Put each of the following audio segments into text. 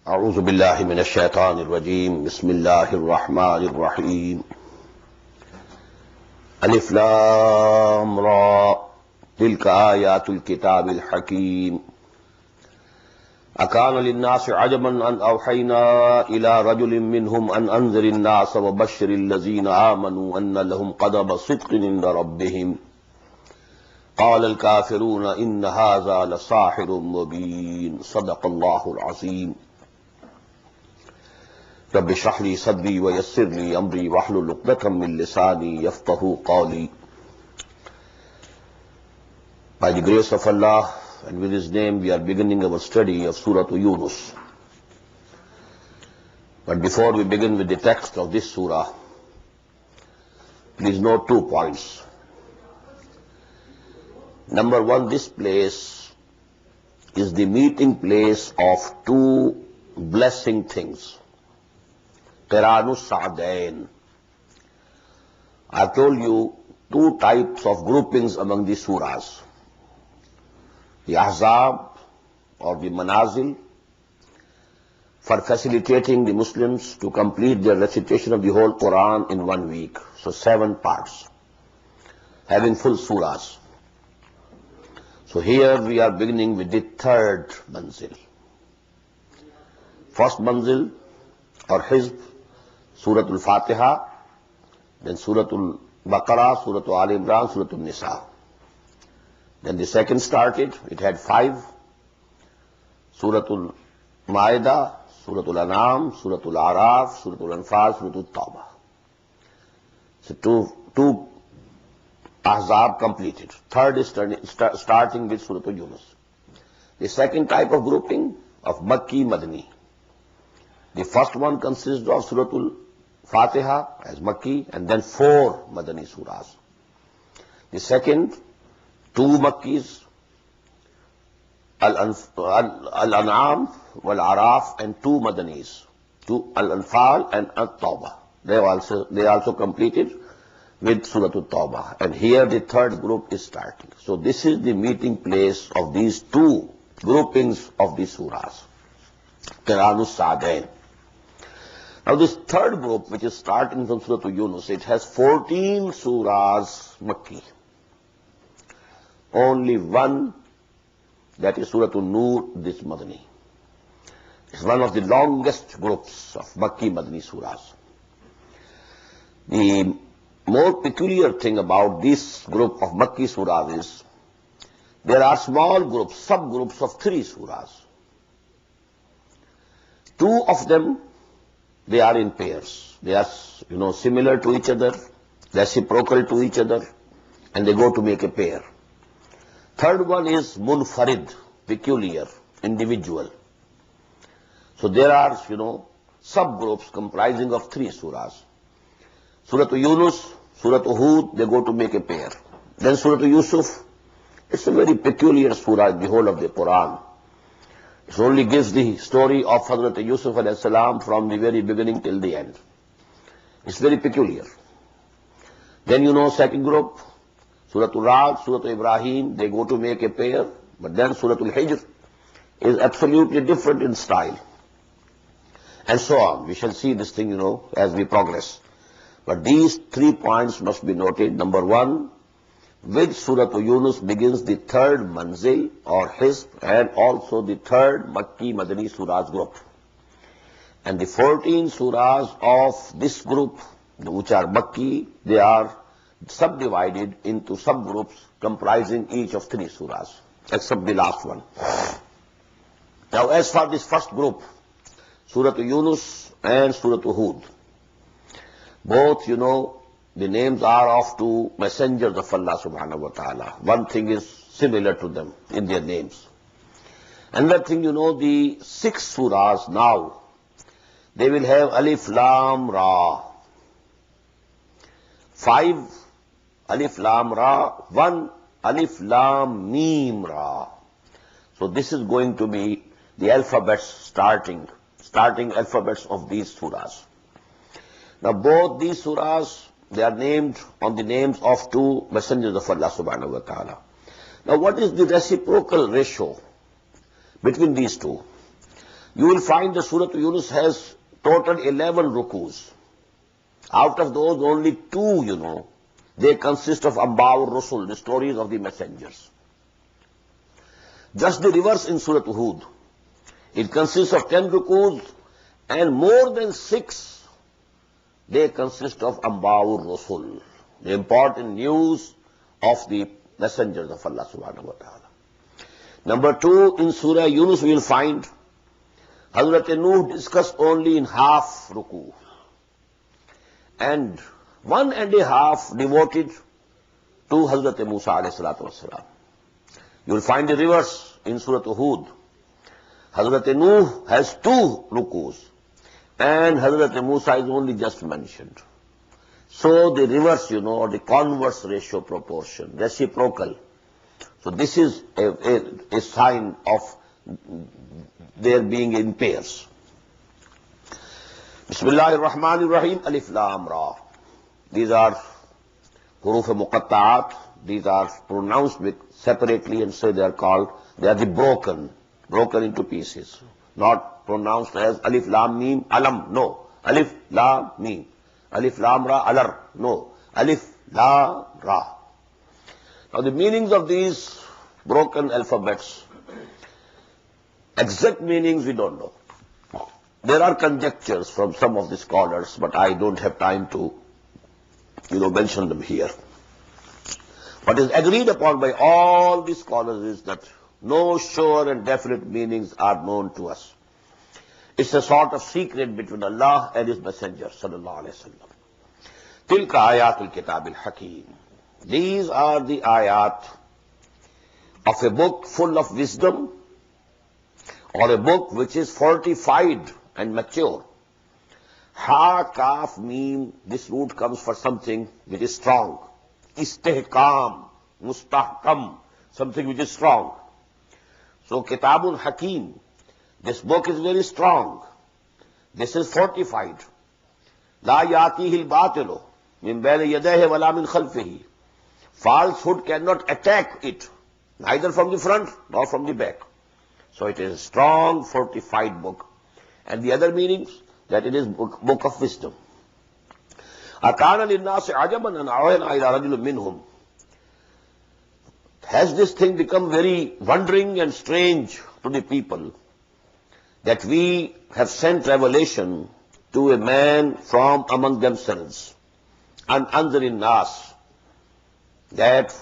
أعوذ بالله من الشيطان الرجيم بسم الله الرحمن الرحيم ألف لام را تلك آيات الكتاب الحكيم أكان للناس عجبا أن أوحينا إلى رجل منهم أن أنذر الناس وبشر الذين آمنوا أن لهم قدم صدق عند ربهم قال الكافرون إن هذا لساحر مبين صدق الله العظيم رب اشرح لي صدري ويسر لي أمري واحلل عقدة من لساني يفقهوا قولي. By the grace of Allah and with His name we are beginning our study of Surah Yunus. But before we begin with the text of this surah, please note 2 points. Number one, this place is the meeting place of 2 blessing things. Qiranus Sa'dain. I've told you 2 types of groupings among the surahs. The Ahzab or the Manazil for facilitating the Muslims to complete their recitation of the whole Quran in 1 week. So 7 parts, having full surahs. So here we are beginning with the 3rd manzil. First manzil or hizb, Surah Al-Fatiha, then Surah Al-Baqarah, Surah Al-Imran, Surah Al-Nisa. Then the second started, it had 5, Surah Al-Ma'idah, Surah Al-An'am, Surah Al-Araf, Surah Al-Anfal, Surah Al-Tawbah. So two Ahzab completed. Third is starting with Surah Yunus. The second type of grouping of Makki Madani. The first one consists of Surah Al-Fatiha as Makki and then 4 Madani surahs. The second, 2 Makkis, Al-An'am, Wal-Araf, and 2 Madanis, 2 Al-Anfal and At-Tawbah. They also completed with Surah At-Tawbah. And here the 3rd group is starting. So this is the meeting place of these 2 groupings of the surahs. Qiranus Sa'dain. Now this 3rd group, which is starting from Surah Yunus, it has 14 surahs Makki. Only 1, that is Surah An-Nur, this Madani. It's one of the longest groups of Makki Madani surahs. The more peculiar thing about this group of Makki surahs is there are small groups, subgroups of 3 surahs. 2 of them, they are in pairs. They are, similar to each other, reciprocal to each other, and they go to make a pair. 3rd one is Munfarid, peculiar, individual. So there are, subgroups comprising of 3 surahs. Surah Yunus, Surah Hud, they go to make a pair. Then Surah Yusuf, it's a very peculiar surah in the whole of the Quran. It only gives the story of Hazrat Yusuf alayhi salam from the very beginning till the end. It's very peculiar. Then second group, Surah Al-Ra'd, Surah Ibrahim, they go to make a pair. But then Surah Al-Hijr is absolutely different in style. And so on. We shall see this thing, as we progress. But these 3 points must be noted. Number 1, with Surah Yunus begins the 3rd manzil or hizb and also the 3rd Makki Madani surahs group. And the 14 surahs of this group, which are Makki, they are subdivided into subgroups comprising each of 3 surahs, except the last one. Now as for this first group, Surah Yunus and Surah Hud, both, the names are of 2 messengers of Allah subhanahu wa ta'ala. One thing is similar to them in their names. Another thing, the 6 surahs now, they will have Alif Lam Ra. 5 Alif Lam Ra, 1 Alif Lam Mim Ra. So this is going to be the alphabets starting alphabets of these surahs. Now both these surahs, they are named on the names of 2 messengers of Allah subhanahu wa ta'ala. Now what is the reciprocal ratio between these two? You will find the Surah Yunus has total 11 rukus. Out of those, only 2, they consist of Amba'ur Rusul, the stories of the messengers. Just the reverse in Surah Hud. It consists of 10 rukus, and more than 6, they consist of Amba'ur Rusul, the important news of the messengers of Allah subhanahu wa ta'ala. Number 2, in Surah Yunus we will find Hazrat Nuh discussed only in half ruku, and 1.5 devoted to Hazrat Musa alayhi salatu wasalam. You will find the reverse in Surah Hud. Hazrat Nuh has 2 rukus, and Hazrat Musa is only just mentioned. So the reverse, or the converse ratio proportion, reciprocal. So this is a sign of their being in pairs. Bismillahir Rahmanir Rahim, Alif Lam Ra. These are huruf muqatta'at. These are pronounced separately, and so they are the broken into pieces. Not pronounced as Alif Lam Mim Alam. No. Alif Lam Mim. Alif Lam Ra Alar. No. Alif La Ra. Now the meanings of these broken alphabets, exact meanings we don't know. There are conjectures from some of the scholars, but I don't have time to, mention them here. What is agreed upon by all the scholars is that no sure and definite meanings are known to us. It's a sort of secret between Allah and His Messenger, sallallahu alaihi wasallam. Tilka ayatul kitabil hakim. These are the ayat of a book full of wisdom, or a book which is fortified and mature. Ha, kaf, mim, this root comes for something which is strong. Istihkam, mustahkam, something which is strong. So Kitabul Hakim, this book is very strong. This is fortified. La yatihi al-batilu min bayni yadayhi wala min khalfihi. Falsehood cannot attack it, neither from the front nor from the back. So it is a strong, fortified book. And the other meanings, that it is book of wisdom. Akana linnasi ajaban an awayna ila rajulun minhum. Has this thing become very wondering and strange to the people that we have sent revelation to a man from among themselves, and anzirin nas, that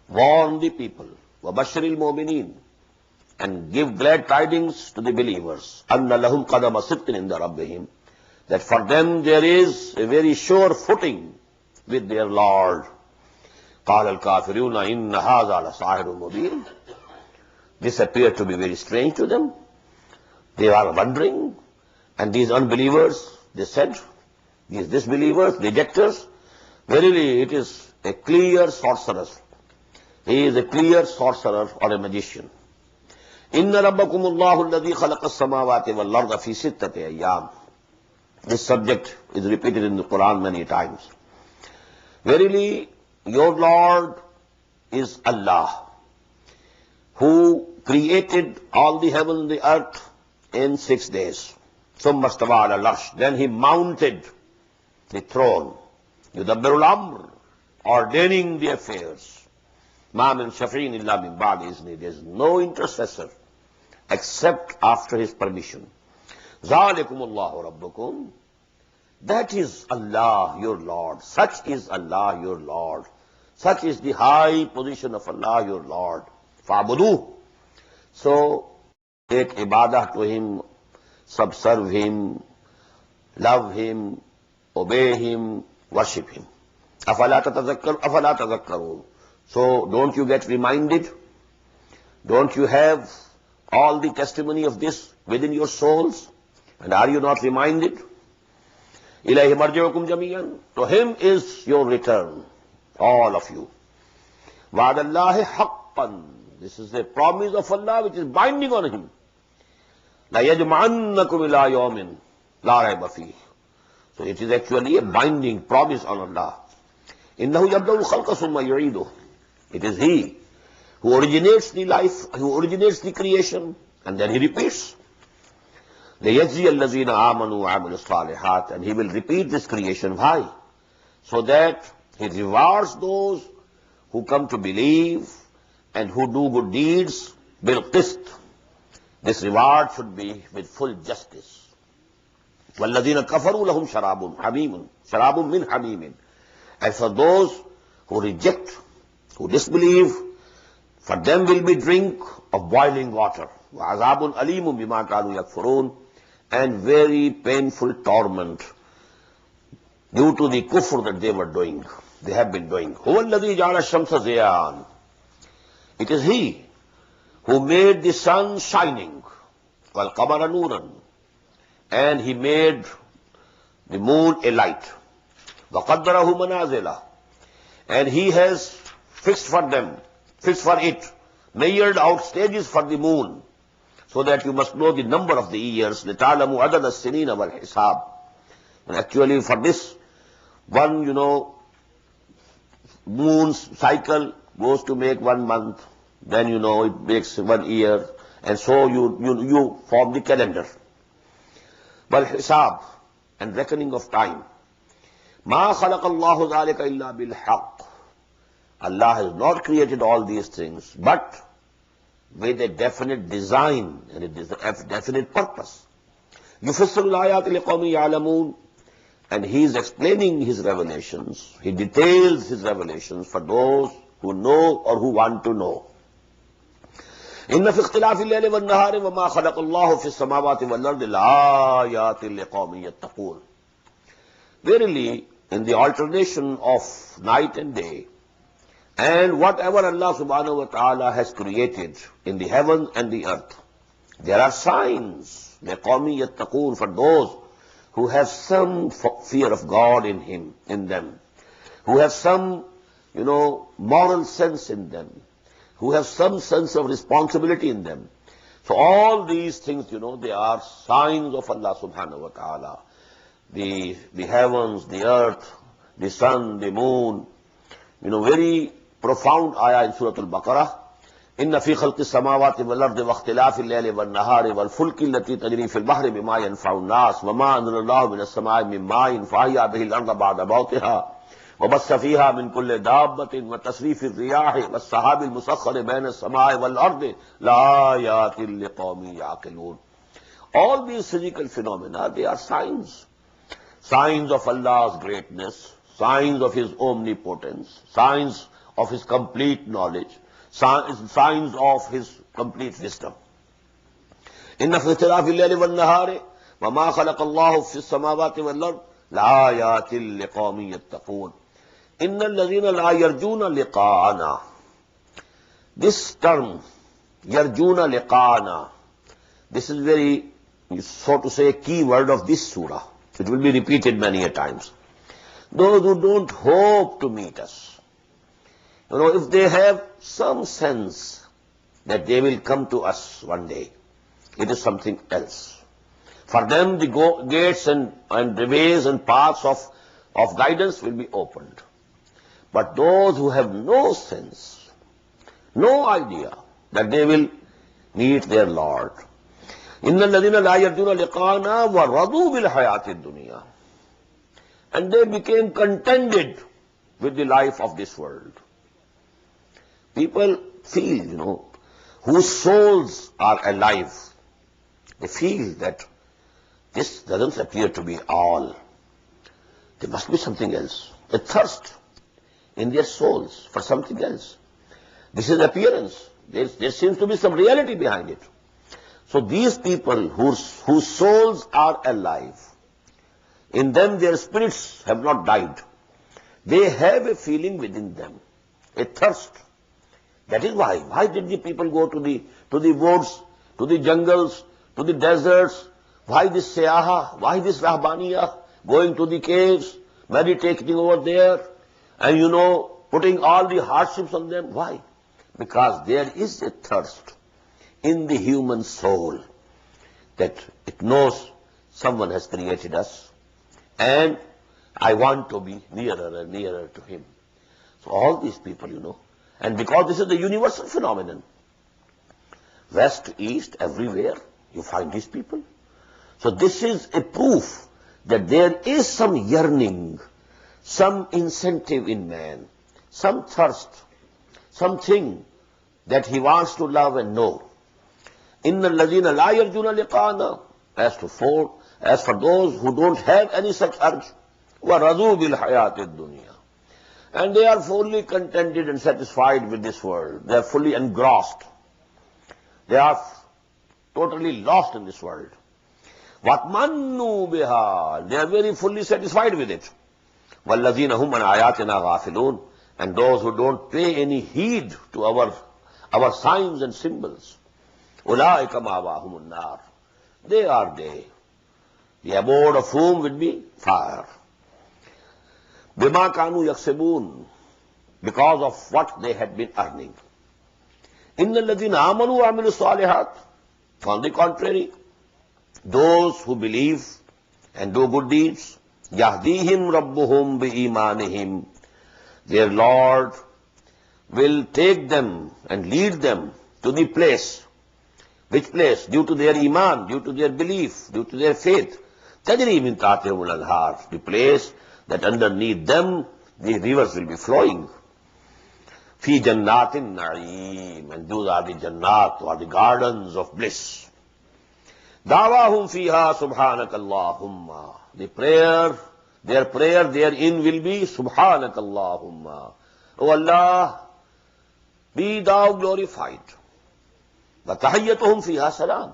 warn the people, wa bashiril mu'minin, and give glad tidings to the believers, anna lahum qadama sidqin inda rabbihim, that for them there is a very sure footing with their Lord. Qala al-kafiruna inna hadha la sahirun mubin. This appeared to be very strange to them. They are wondering, and these unbelievers, they said, these disbelievers, rejectors, verily it is a clear sorcerer. He is a clear sorcerer or a magician. Inna rabbakumullahu alladhi khalaqa as-samawati wal arda fi sittati ayyam. This subject is repeated in the Quran many times. Verily, your Lord is Allah, who created all the heaven and the earth in 6 days. Thumma istawa ala al-arsh. Then He mounted the throne. Yudabbirul amr, ordaining the affairs. Ma min shafi'in illa min ba'di izni. There is no intercessor except after His permission. Zalikumullahu rabbukum. That is Allah, your Lord. Such is Allah, your Lord. Such is the high position of Allah, your Lord. Fa'buduh. So, take ibadah to Him, subserve Him, love Him, obey Him, worship Him. Afala tazakkarun. So, don't you get reminded? Don't you have all the testimony of this within your souls? And are you not reminded? Ilayhi marji'ukum jami'an. To Him is your return, all of you. Wa'adallahi haqqan. This is a promise of Allah which is binding on Him. La yajma'annakum ila yawmin la rayba fihi. So it is actually a binding promise on Allah. Innahu yabda'u khalqa summa yu'iduhu. It is He who originates the life, who originates the creation, and then He repeats. لِيَجْزِيَ الَّذِينَ آمَنُوا وَعَمِلُوا الصَّالِحَاتِ. And he will repeat this creation. Why? So that he rewards those who come to believe and who do good deeds bil-qist. This reward should be with full justice. وَالَّذِينَ كَفَرُوا لَهُمْ شَرَابٌ حَمِيمٌ شَرَابٌ مِّنْ حَمِيمٍ. And for those who reject, who disbelieve, for them will be drink of boiling water. وَعَذَابٌ أَلِيمٌ بِمَا كَانُوا يَكْفُرُونَ. And very painful torment due to the kufr that they were doing, they have been doing. هُوَ الَّذِي جَعَلَ الشَّمْسَ ضِيَاءً. It is he who made the sun shining, وَالْقَمَرَ نُورًا. And he made the moon a light. وَقَدَّرَهُ مَنَازِلَ. And he has fixed for it, measured out stages for the moon, so that you must know the number of the years. لِتَعْلَمُوا عَدَدَ السِّنِينَ وَالْحِسَابِ. And actually for this, one, moon's cycle goes to make 1 month, then it makes 1 year, and so you form the calendar. وَالْحِسَابِ, and reckoning of time. مَا خَلَقَ اللَّهُ ذَلِكَ إِلَّا بِالْحَقِّ. Allah has not created all these things, but with a definite design and a definite purpose. يُفَصِّلُ الْآيَاتِ لِقَوْمٍ يَعْلَمُونَ. And he is explaining his revelations. He details his revelations for those who know or who want to know. إِنَّ فِي اخْتِلَافِ اللَّيْلِ وَالنَّهَارِ وَمَا خَلَقَ اللَّهُ فِي السَّمَاوَاتِ وَالْأَرْضِ لَآيَاتٍ لِقَوْمٍ يَتَّقُونَ. Verily, in the alternation of night and day, and whatever Allah subhanahu wa ta'ala has created in the heaven and the earth, there are signs, لِقَوْمٍ يَتَّقُونَ, for those who have some fear of God in them, who have some, moral sense in them, who have some sense of responsibility in them. So all these things, they are signs of Allah subhanahu wa ta'ala. The heavens, the earth, the sun, the moon. Very profound ayah in Surah Al-Baqarah. إِنَّ فِي خَلْقِ السَّمَاوَاتِ وَالْأَرْضِ وَاخْتِلَافِ اللَّيْلِ وَالنَّهَارِ وَالْفُلْكِ الَّتِي تَجْرِي فِي الْبَحْرِ بِمَا يَنْفَعُ النَّاسَ وَمَا أَنزَلَ اللَّهُ مِنَ السَّمَاءِ مِن مَّاءٍ فَأَحْيَا بِهِ الْأَرْضَ بَعْدَ مَوْتِهَا وَبَثَّ فِيهَا مِن كُلِّ دَابَّةٍ وَتَصْرِيفِ الرِّيَاحِ وَالسَّحَابِ الْمُسَخَّرِ بَيْنَ السَّمَاءِ وَالْأَرْضِ لَآيَاتٍ لِقَوْمٍ يَعْقِلُونَ. All these physical phenomena, they are signs. Signs of Allah's greatness, signs of His omnipotence, signs of His complete knowledge, signs of His complete wisdom. إِنَّ فِي اخْتِلَافِ اللَّيْلِ وَالنَّهَارِ وَمَا خَلَقَ اللَّهُ فِي السَّمَاوَاتِ وَالْأَرْضِ لَآيَاتٍ لِقَوْمٍ يَتَّقُونَ. إِنَّ الَّذِينَ لَا يَرْجُونَ لِقَاءَنَا. This term, يَرْجُونَ لِقَاءَنَا, this is very, so to say, key word of this surah. It will be repeated many a times. Those who don't hope to meet us, if they have some sense that they will come to us one day, it is something else. For them, the gates and the ways and paths of guidance will be opened. But those who have no sense, no idea that they will meet their Lord, إِنَّ الَّذِينَ لَا يَرْجُونَ لِقَاءَنَا وَرَضُوا بِالْحَيَاةِ الدُّنْيَا. And they became contented with the life of this world. People feel, whose souls are alive, they feel that this doesn't appear to be all. There must be something else. A thirst in their souls for something else. This is appearance. There seems to be some reality behind it. So these people whose souls are alive, in them their spirits have not died. They have a feeling within them, a thirst. That is why. Why did the people go to the woods, to the jungles, to the deserts? Why this siyaha? Why this rahbaniyah? Going to the caves, meditating over there, and putting all the hardships on them. Why? Because there is a thirst in the human soul that it knows someone has created us, and I want to be nearer and nearer to Him. So all these people, and because this is the universal phenomenon, west, east, everywhere, you find these people. So this is a proof that there is some yearning, some incentive in man, some thirst, something that he wants to love and know. Inna alladhina la yarjuna liqana. As for those who don't have any such urge, وَرَضُوا بِالْحَيَاةِ الدُّنْيَا, and they are fully contented and satisfied with this world. They are fully engrossed. They are totally lost in this world. وَاتْمَنُّوا بِهَا, they are very fully satisfied with it. وَالَّذِينَ هُمْ عَنْ آيَاتِنَا غَافِلُونَ, and those who don't pay any heed to our signs and symbols. أُولَٰئِكَ مَأْوَاهُمُ النَّارُ, they are they, the abode of whom will be fire. بِمَا كَانُوا يَكْسِبُونَ, because of what they had been earning. إِنَّ الَّذِينَ آمَنُوا وَعَمِلُوا الصَّالِحَاتِ, on the contrary, those who believe and do good deeds, يَهْدِيهِمْ رَبُّهُمْ بِإِيمَانِهِمْ, their Lord will take them and lead them to the place. Which place? Due to their iman, due to their belief, due to their faith. تَجْرِي مِنْ تَحْتِهِمُ الْأَنْهَارُ, the place that underneath them the rivers will be flowing. فِي جَنَّاتٍ النَّعِيمٍ, and those are the jannat, or the gardens of bliss. دَعْوَاهُمْ فِيهَا سُبْحَانَكَ اللَّهُمَّ, their prayer therein will be سُبْحَانَكَ اللَّهُمَّ, O Allah, be thou glorified. وَتَحِيَّتُهُمْ فِيهَا سَلَامٌ,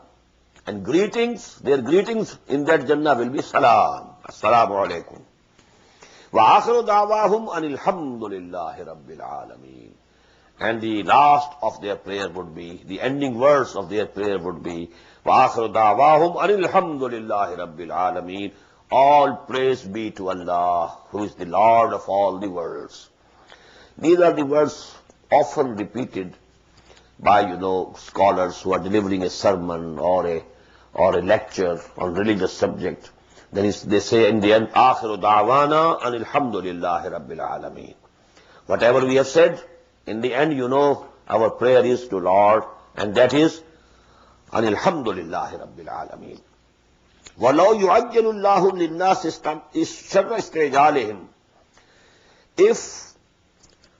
and their greetings in that Jannah will be salam. Assalamu alaikum. وَآخِرُ دَعْوَاهُمْ أَنِ الْحَمْدُ لِلَّهِ رَبِّ الْعَالَمِينَ, and the last of their prayer would be, the ending verse of their prayer would be, وَآخِرُ دَعْوَاهُمْ أَنِ الْحَمْدُ لِلَّهِ رَبِّ الْعَالَمِينَ, all praise be to Allah, who is the Lord of all the worlds. These are the words often repeated by, scholars who are delivering a sermon or a lecture on religious subject. Then they say in the end, آخِرُ دَعْوَانَا أَنِ الْحَمْدُ لِلَّهِ رَبِّ الْعَالَمِينَ. Whatever we have said, in the end, our prayer is to Lord, and that is أَنِ الْحَمْدُ لِلَّهِ رَبِّ الْعَالَمِينَ. وَلَوْ يُعَجِّلُ اللَّهُ لِلنَّاسِ شَرَّ اسْتِعْجَالِهِمْ, if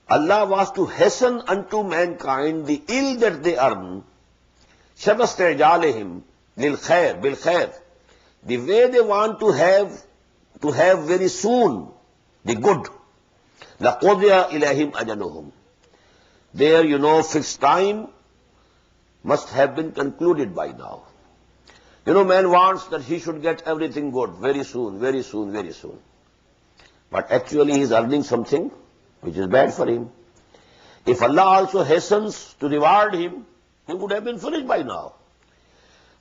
Allah was to hasten unto mankind the ill that they earn, شَرَّ اسْتِعْجَالِهِمْ لِلْخَيْرِ بِالْخَيْرِ, the way they want to have very soon the good, لَقُضِيَ إِلَيْهِمْ أَجَلُهُمْ, their, fixed time must have been concluded by now. Man wants that he should get everything good very soon, very soon, very soon. But actually he is earning something which is bad for him. If Allah also hastens to reward him, he would have been finished by now.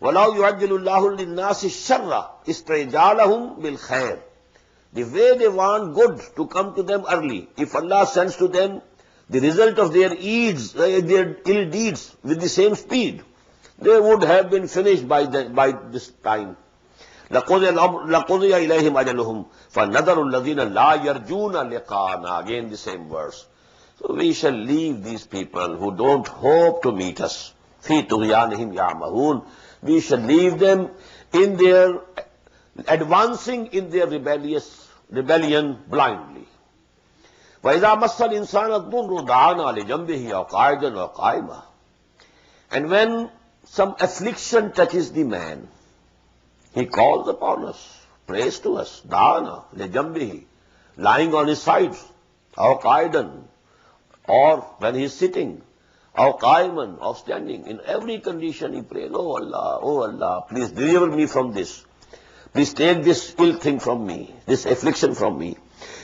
وَلَوْ يُعَجِّلُ اللَّهُ لِلنَّاسِ الشَّرَّ اسْتِعْجَالَهُمْ بِالْخَيْرِ, the way they want good to come to them early, if Allah sends to them the result of their their ill deeds with the same speed, they would have been finished by this time. لَقُضِيَ إِلَيْهِمْ أَجَلُهُمْ فَنَذَرُ الَّذِينَ لَا يَرْجُونَ لِقَاءَنَا, again the same verse. So we shall leave these people who don't hope to meet us. فِي طُغْيَانِهِمْ يَعْمَهُونَ, we shall leave them in their advancing in their rebellion blindly. وَإِذَا مَسَّ الْإِنسَانَ الضُّرُّ دَعَانَا لِجَنبِهِ أَوْ قَاعِدًا أَوْ قَائِمًا, and when some affliction touches the man, he calls upon us, prays to us, da'ana لِجَنبِهِ, lying on his sides, أَوْ قَاعِدًا, or when he is sitting, أَوْ قَائِمًا, or standing. In every condition he prays, oh Allah, please deliver me from this. Please take this ill thing from me, this affliction from me.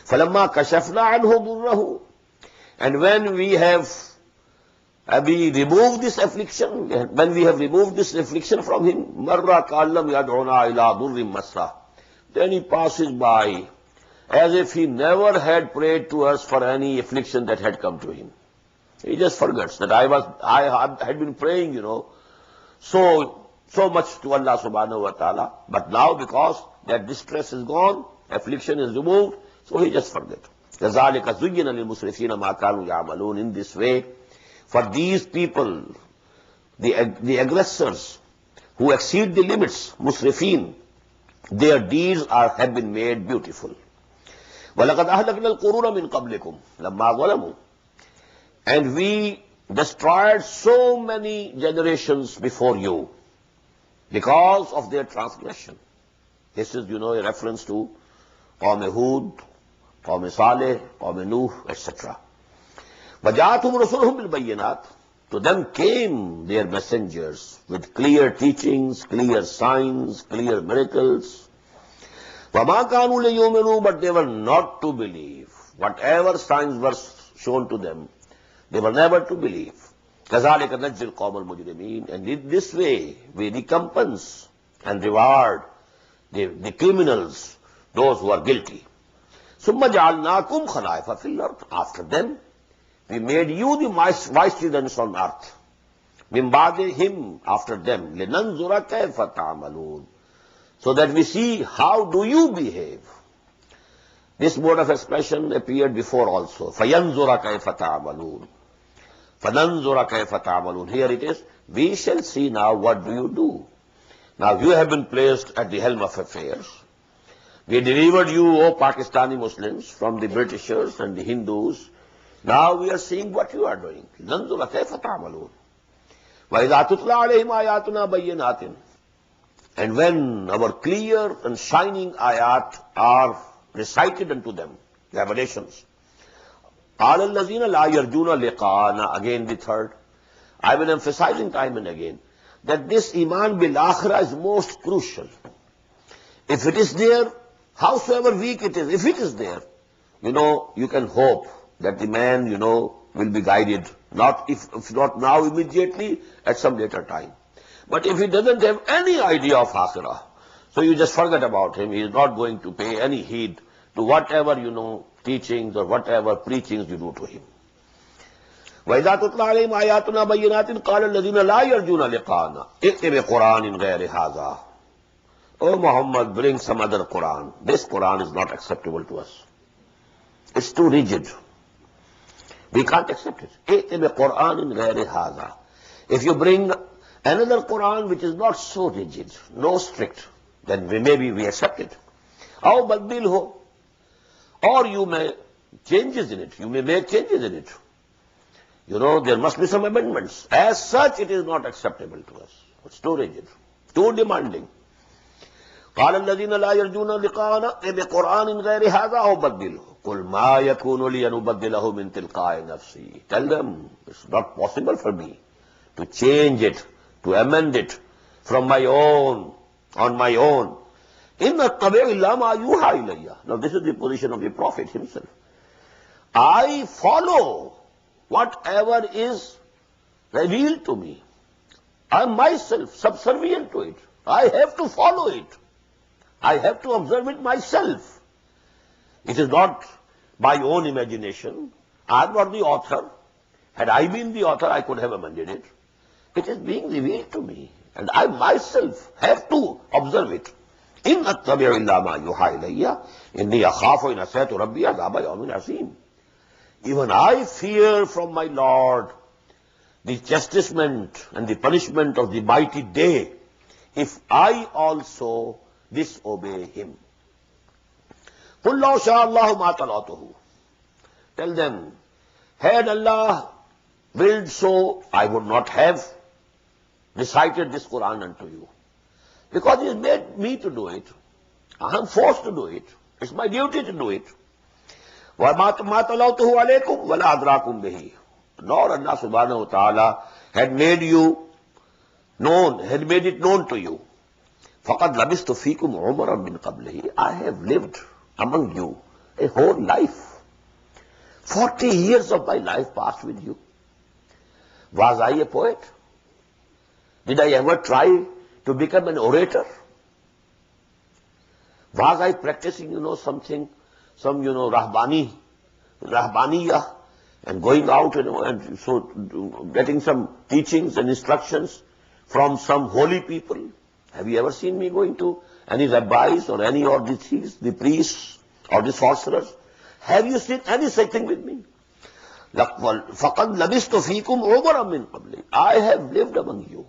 فَلَمَّا كَشَفْنَا عَنْهُ ضُرَّهُ, and when we have removed this affliction, from him, مَرَّ كَأَلَّمْ يَدْعُنَا إِلَىٰ ضُرٍّ مَسَّهُ, then he passes by as if he never had prayed to us for any affliction that had come to him. He just forgets that I had been praying, so much to Allah subhanahu wa ta'ala, but now because that distress is gone, affliction is removed, so he just forgets. كَذَلِكَ زُيِّنَ لِلْمُسْرِفِينَ مَا كَانُوا يَعْمَلُونَ, in this way, for these people, the aggressors who exceed the limits, musrifin, their deeds have been made beautiful. وَلَقَدْ أَهْلَكْنَا الْقُرُونَ مِنْ قَبْلِكُمْ لَمَّا ظَلَمُوا. And we destroyed so many generations before you because of their transgression. This is, a reference to Qawm Hud, Qawm Saleh, Qawm Nuh, etc. وَجَاءَتْهُمْ رُسُلُهُمْ بِالْبَيِّنَاتِ. To them came their messengers with clear teachings, clear signs, clear miracles. وَمَا كَانُوا لِيُؤْمِنُوا. But they were not to believe. Whatever signs were shown to them, they were never to believe. كَذَلِكَ نَجْزِي الْقَوْمَ الْمُجْرِمِينَ. And in this way, we recompense and reward the criminals, those who are guilty. ثُمَّ جَعَلْنَاكُمْ خَلَائِفَ فِي الْأَرْضِ. After them, we made you the vicegerents on earth. مِنْ بَعْدِهِمْ. After them. لِنَنْظُرَ كَيْفَ تَعْمَلُونَ. So that we see how do you behave. This mode of expression appeared before also. فَيَنْظُرَ كَيْفَ تَعْمَلُونَ. فَنَنْظُرَ كَيْفَ تَعْمَلُونَ. Here it is. We shall see now what do you do. Now you have been placed at the helm of affairs. We delivered you, O Pakistani Muslims, from the Britishers and the Hindus. Now we are seeing what you are doing. نَنْظُرَ كَيْفَ تَعْمَلُونَ. وَإِذَا تُتْلَى عَلَيْهِمْ آيَاتُنَا بَيِّنَاتٍ. And when our clear and shining ayat are recited unto them, revelations. قَالَ الَّذِينَ لَا يَرْجُونَ لِقَاءَنَا. Again the third. I will emphasizing time and again that this iman bil akhirah is most crucial. If it is there, howsoever weak it is, if it is there, you can hope that the man, will be guided. Not if not now immediately, at some later time. But if he doesn't have any idea of akhirah, so you just forget about him. He is not going to pay any heed to whatever, teachings or whatever preachings you do to him. وَإِذَا تُتْلَى عَلَيْهِمْ آيَاتُنَا بَيِّنَاتٍ قَالَ الَّذِينَ لَا يَرْجُونَ لِقَاءَنَا ائْتِ بِقُرْآنٍ غَيْرِ هَذَا. O Muhammad, bring some other Quran. This Quran is not acceptable to us. It's too rigid. We can't accept it. ائْتِ بِقُرْآنٍ غَيْرِ هَذَا. If you bring another Quran which is not so rigid, no strict, then maybe we accept it. أَوْ بَدِّلْهُ. Or you may changes in it. You may make changes in it. There must be some amendments. As such, it is not acceptable to us. It's too rigid, too demanding. قَالَ الَّذِينَ لَا يَرْجُونَ لِقَاءَنَا ائْتِ بِقُرْآنٍ غَيْرِ هَذَا أَوْ بَدِّلْهُ. قُلْ مَا يَكُونُ لِي أَنْ أُبَدِّلَهُ مِنْ تِلْقَاءِ نَفْسِي. Tell them, it's not possible for me to change it, to amend it from my own, on my own. إِنَّ الطَّبِعِ إِلَّا مَا يُوحَى إِلَيَّ. Now this is the position of the Prophet himself. I follow whatever is revealed to me. I am myself subservient to it. I have to follow it. I have to observe it myself. It is not my own imagination. I am not the author. Had I been the author, I could have amended it. It is being revealed to me, and I myself have to observe it. إِنَّ أَتَّبِعُ إِلَّا مَا يُوحَى إِلَيَّ إِنِّي أَخَافُ إِنْ عَصَيْتُ رَبِّي عَذَابَ يَوْمٍ عَظِيمٍ. Even I fear from my Lord the chastisement and the punishment of the mighty day if I also disobey him. قُلْ لَوْ شَاءَ اللَّهُ مَا تَلَوْتُهُ. Tell them, had Allah willed so, I would not have recited this Quran unto you. Because He has made me to do it. I am forced to do it. It's my duty to do it. وَمَا تَلَوْتُهُ عَلَيْكُمْ وَلَا أَدْرَاكُمْ بِهِ. Nor Allah subhanahu wa ta'ala had made you known, had made it known to you. فَقَدْ لَبِسْتُ فِيكُمْ عُمَرًا مِّن قَبْلِهِ. I have lived among you a whole life. 40 years of my life passed with you. Was I a poet? Did I ever try to become an orator? Was I practicing, something, some, rahbaniyah, and going out, and so getting some teachings and instructions from some holy people? Have you ever seen me going to any rabbis or any of the priests or the sorcerers? Have you seen any such thing with me? فَقَدْ لَبِسْتُ فِيكُمْ عُمَرًا مِّن قَبْلِ. I have lived among you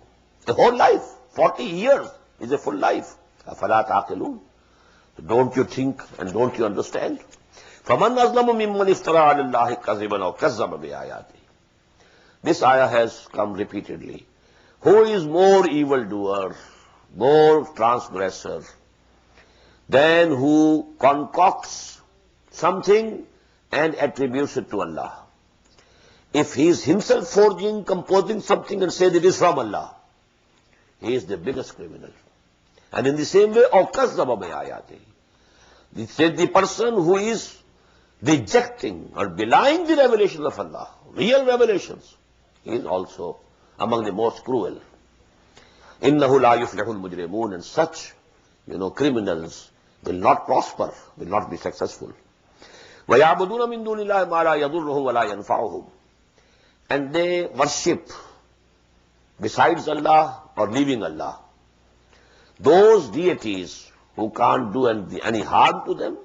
a whole life. 40 years is a full life. أَفَلَا تَعْقِلُونَ? Don't you think and don't you understand? فَمَنْ أَظْلَمُ مِمَّنِ افْتَرَىٰ عَلَى اللَّهِ كَذِبًا أَوْ كَذَّبَ بِآيَاتِهِ. This ayah has come repeatedly. Who is more evildoer, more transgressor, than who concocts something and attributes it to Allah? If he is himself forging, composing something and says it is from Allah, he is the biggest criminal. And in the same way, أَوْ كَذَّبَ بِآيَاتِهِ. It says the person who is rejecting or belying the revelation of Allah, real revelations, he is also among the most cruel. إِنَّهُ لَا يُفْلِحُ الْمُجْرِمُونَ. And such, criminals will not prosper, will not be successful. وَيَعْبُدُونَ مِن دُونِ اللَّهِ مَا لَا يَضُرُّهُمْ وَلَا يَنْفَعُهُمْ. And they worship besides Allah or leaving Allah those deities who can't do any harm to them,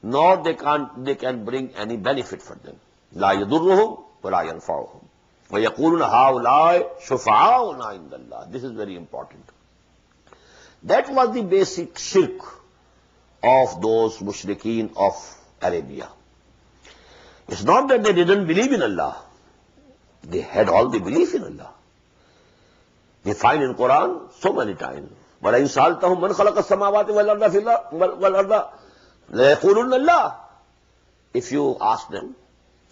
nor they can bring any benefit for them. لَا يَضُرُّهُمْ وَلَا يَنْفَعُهُمْ. وَيَقُولُونَ هَؤُلَاءِ شُفَعَاؤُنَا عِندَ اللَّهِ. This is very important. That was the basic shirk of those mushrikeen of Arabia. It's not that they didn't believe in Allah. They had all the belief in Allah. We find in Quran so many times. وَلَئِنْ سَأَلْتَهُمْ مَنْ خَلَقَ السَّمَاوَاتِ وَالْأَرْضَ لَيَقُولُنَّ اللَّهُ. If you ask them,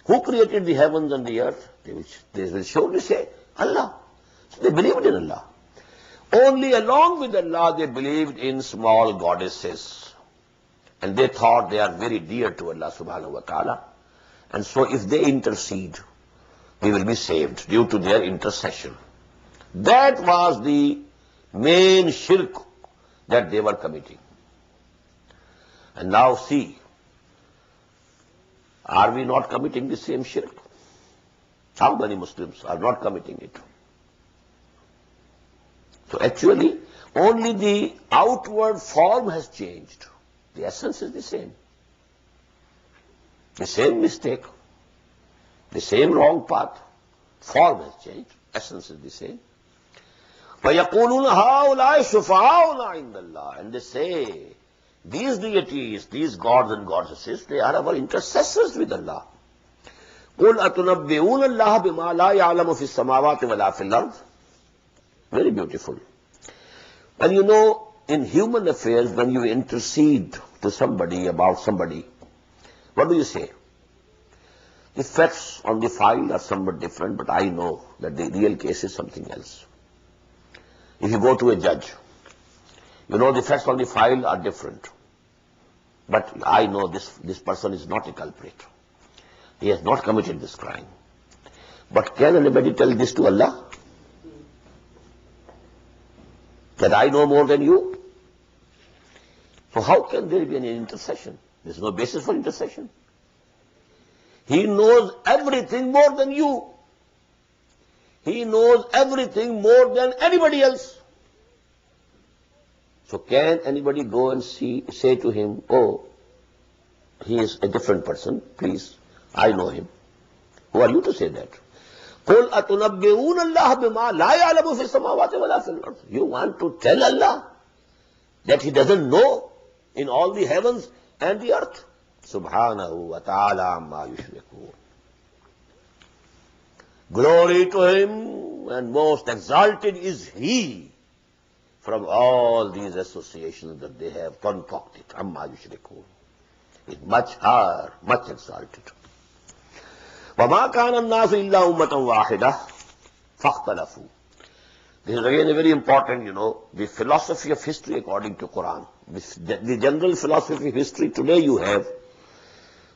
who created the heavens and the earth? They will surely say, Allah. So they believed in Allah. Only along with Allah they believed in small goddesses. And they thought they are very dear to Allah subhanahu wa ta'ala. And so if they intercede, we will be saved due to their intercession. That was the main shirk that they were committing. And now see, are we not committing the same shirk? How many Muslims are not committing it? So actually, only the outward form has changed. The essence is the same. The same mistake, the same wrong path. Form has changed, essence is the same. وَيَقُولُونَ هَؤُلَاءِ شُفَعَاؤُنَا عِندَ اللَّهِ. And they say, these deities, these gods and goddesses, they are our intercessors with Allah. قُلْ أَتُنَبِّئُونَ اللَّهَ بِمَا لَا يَعْلَمُ فِي السَّمَاوَاتِ وَلَا فِي الْأَرْضِ. Very beautiful. And in human affairs, when you intercede to somebody about somebody, what do you say? The facts on the file are somewhat different, but I know that the real case is something else. If you go to a judge, the facts on the file are different. But I know this person is not a culprit. He has not committed this crime. But can anybody tell this to Allah? That I know more than you? So how can there be any intercession? There is no basis for intercession. He knows everything more than you. He knows everything more than anybody else. So can anybody go and say to him, oh, he is a different person, please, I know him. Who are you to say that? قُلْ أَتُنَبِّئُونَ اللَّهَ بِمَا لَا يَعْلَمُ فِي السَّمَاوَاتِ وَلَا فِي الْأَرْضِ. You want to tell Allah that he doesn't know in all the heavens and the earth? Subhanahu wa ta'ala amma yushrikun. Glory to him, and most exalted is he from all these associations that they have concocted. Amma yushrikun. Is much higher, much exalted. وَمَا كَانَ النَّاسُ إِلَّا أُمَّةً وَاحِدَةً فَاخْتَلَفُوا. This is again a very important, the philosophy of history according to Quran. The general philosophy of history today you have,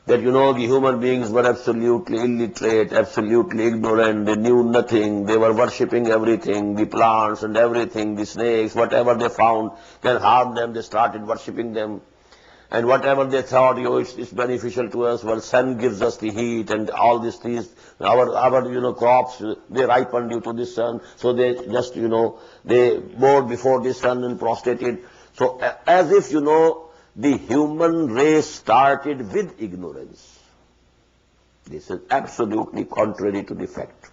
that the human beings were absolutely illiterate, absolutely ignorant, they knew nothing, they were worshipping everything, the plants and everything, the snakes, whatever they found can harm them, they started worshipping them. And whatever they thought, it's beneficial to us, well, sun gives us the heat and all these things, our crops, they ripen due to the sun, so they just, they bored before the sun and prostrated. So as if, the human race started with ignorance. This is absolutely contrary to the fact.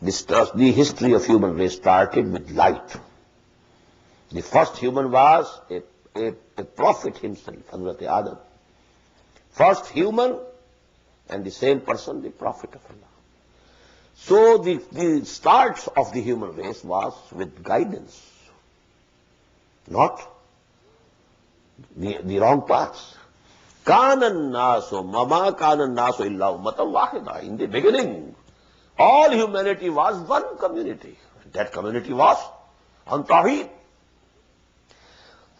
The history of human race started with light. The first human was a prophet himself, Hazrat Adam. First human, and the same person, the prophet of Allah. So the start of the human race was with guidance, not the wrong paths. Kanan naso, mama kanan naso illa ummatam wahida. In the beginning, all humanity was one community. That community was on Tawheed.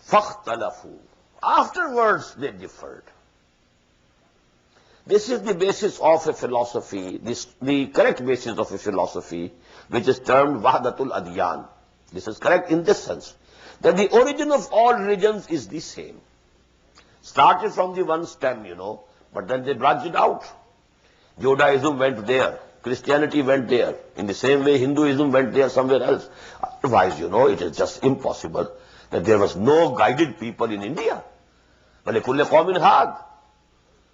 Fakhtalafu. Afterwards they differed. This is the basis of a philosophy, the correct basis of a philosophy, which is termed Wahdatul Adyan. This is correct in this sense, that the origin of all religions is the same. Started from the one stem, but then they branched it out. Judaism went there, Christianity went there. In the same way, Hinduism went there somewhere else. Otherwise, it is just impossible that there was no guided people in India. وَلِكُلِّ قَوْمٍ هَادٍ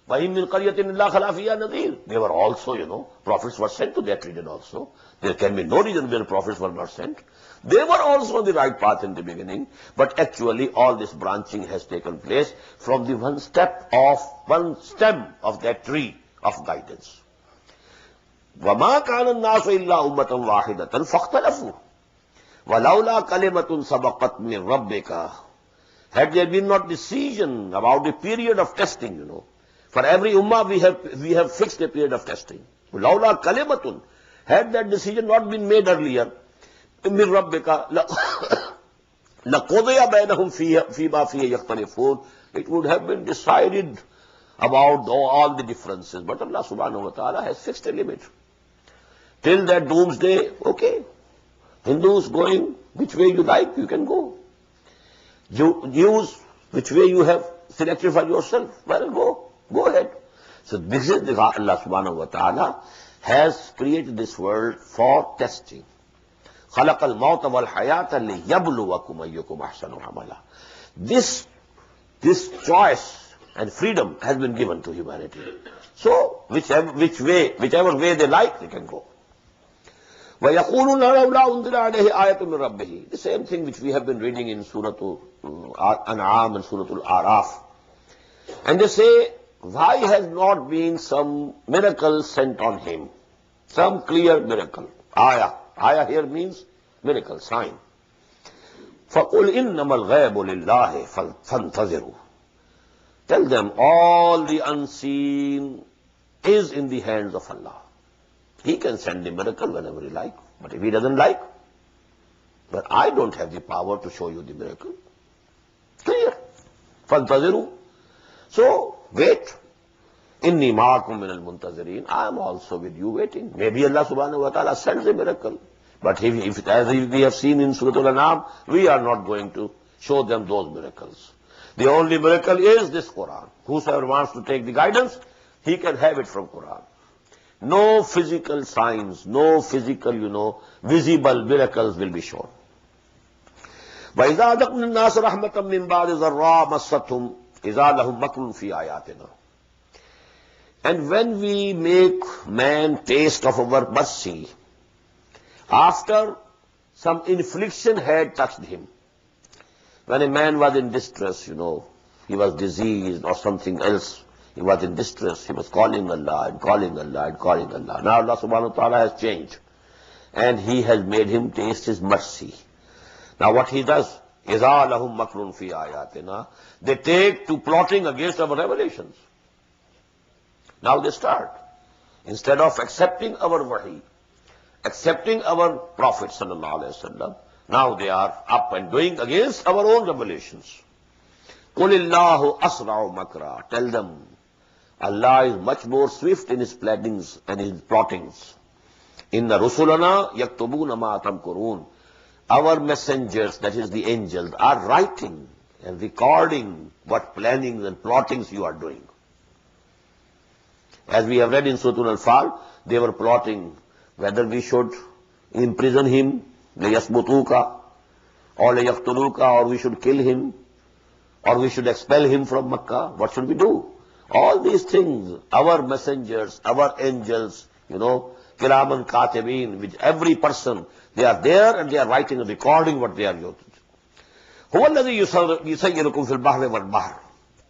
وَإِن مِّن قَرْيَةٍ إِلَّا خَلَا فِيهَا نَذِيرٌ. They were also, prophets were sent to that region also. There can be no region where prophets were not sent. They were also on the right path in the beginning, but actually all this branching has taken place from the one stem of that tree of guidance. وَمَا كَانَ النَّاسُ إِلَّا أُمَّةً وَاحِدَةً فَاخْتَلَفُوا وَلَوْلَا كَلِمَةٌ سَبَقَتْ مِنْ رَبِّكَ. Had there been not decision about the period of testing, for every ummah we have fixed a period of testing. لَوْلَا كَلِمَةٌ. Had that decision not been made earlier, مِنْ رَبِّكَ لَقُضِيَ بَيْنَهُمْ فِيمَا فِيهِ يَخْتَلِفُونَ. It would have been decided about all the differences. But Allah subhanahu wa ta'ala has fixed a limit. Till that doomsday, okay. Hindus going which way you like, you can go. Jews, which way you have selected for yourself, well, go ahead. So this is the Allah subhanahu wa ta'ala has created this world for testing. خَلَقَ الْمَوْتَ وَالْحَيَاةَ لِيَبْلُوَكُمْ أَيُّكُمْ أَحْسَنُ عَمَلًا. This choice and freedom has been given to humanity. So whichever way they like, they can go. وَيَقُولُونَ لَوْلَا أُنْزِلَ عَلَيْهِ آيَةٌ مِّن رَبِّهِ. The same thing which we have been reading in Surah An'am and Surah Al-Araf. And they say, why has not been some miracle sent on him? Some clear miracle. Ayah. Ayah here means miracle, sign. فَقُلْ إِنَّمَا الْغَيْبُ لِلَّهِ فَانْتَظِرُوا. Tell them all the unseen is in the hands of Allah. He can send the miracle whenever he like, but if he doesn't like, but I don't have the power to show you the miracle. Clear. فَانْتَظِرُوا. So, wait. إِنِّي مَعَكُمْ مِنَ الْمُنْتَظِرِينَ. I am also with you waiting. Maybe Allah subhanahu wa ta'ala sends a miracle. But if as we have seen in Surah Al-An'am, we are not going to show them those miracles. The only miracle is this Quran. Whosoever wants to take the guidance, he can have it from Quran. No physical signs, no physical, visible miracles will be shown. وَإِذَا أَذَقْنَا النَّاسَ رَحْمَةً مِّن بَعْدِ ضَرَّاءٍ مَسَّتْهُمْ إِذَا لَهُمْ مَكْرٌ فِي آيَاتِنَا. And when we make man taste of our mercy, after some infliction had touched him, when a man was in distress, he was diseased or something else, he was in distress, he was calling Allah and calling Allah and calling Allah. Now Allah subhanahu wa ta'ala has changed and he has made him taste his mercy. Now what he does, إِذَا لَهُمْ مَكْرٌ فِي آيَاتِنَا. They take to plotting against our revelations. Now they start. Instead of accepting our wahi, accepting our Prophet sallallahu alaihi wasallam, now they are up and doing against our own revelations. قُلِ اللَّهُ أَسْرَعُ مَكْرًا. Tell them, Allah is much more swift in his plannings and his plottings. إِنَّ رُسُلَنَا يَكْتُبُونَ مَا تَمْكُرُونَ. Our messengers, that is the angels, are writing and recording what plannings and plottings you are doing. As we have read in Surah Al-Fal, they were plotting whether we should imprison him, لَيَسْبُتُوكَ, or لَيَقْتُلُوكَ, or we should kill him, or we should expel him from Makkah. What should we do? All these things, our messengers, our angels, kiraman katibin, which every person, they are there and they are writing and recording what they are doing. هو الذي يسيركم في البحر والبحر.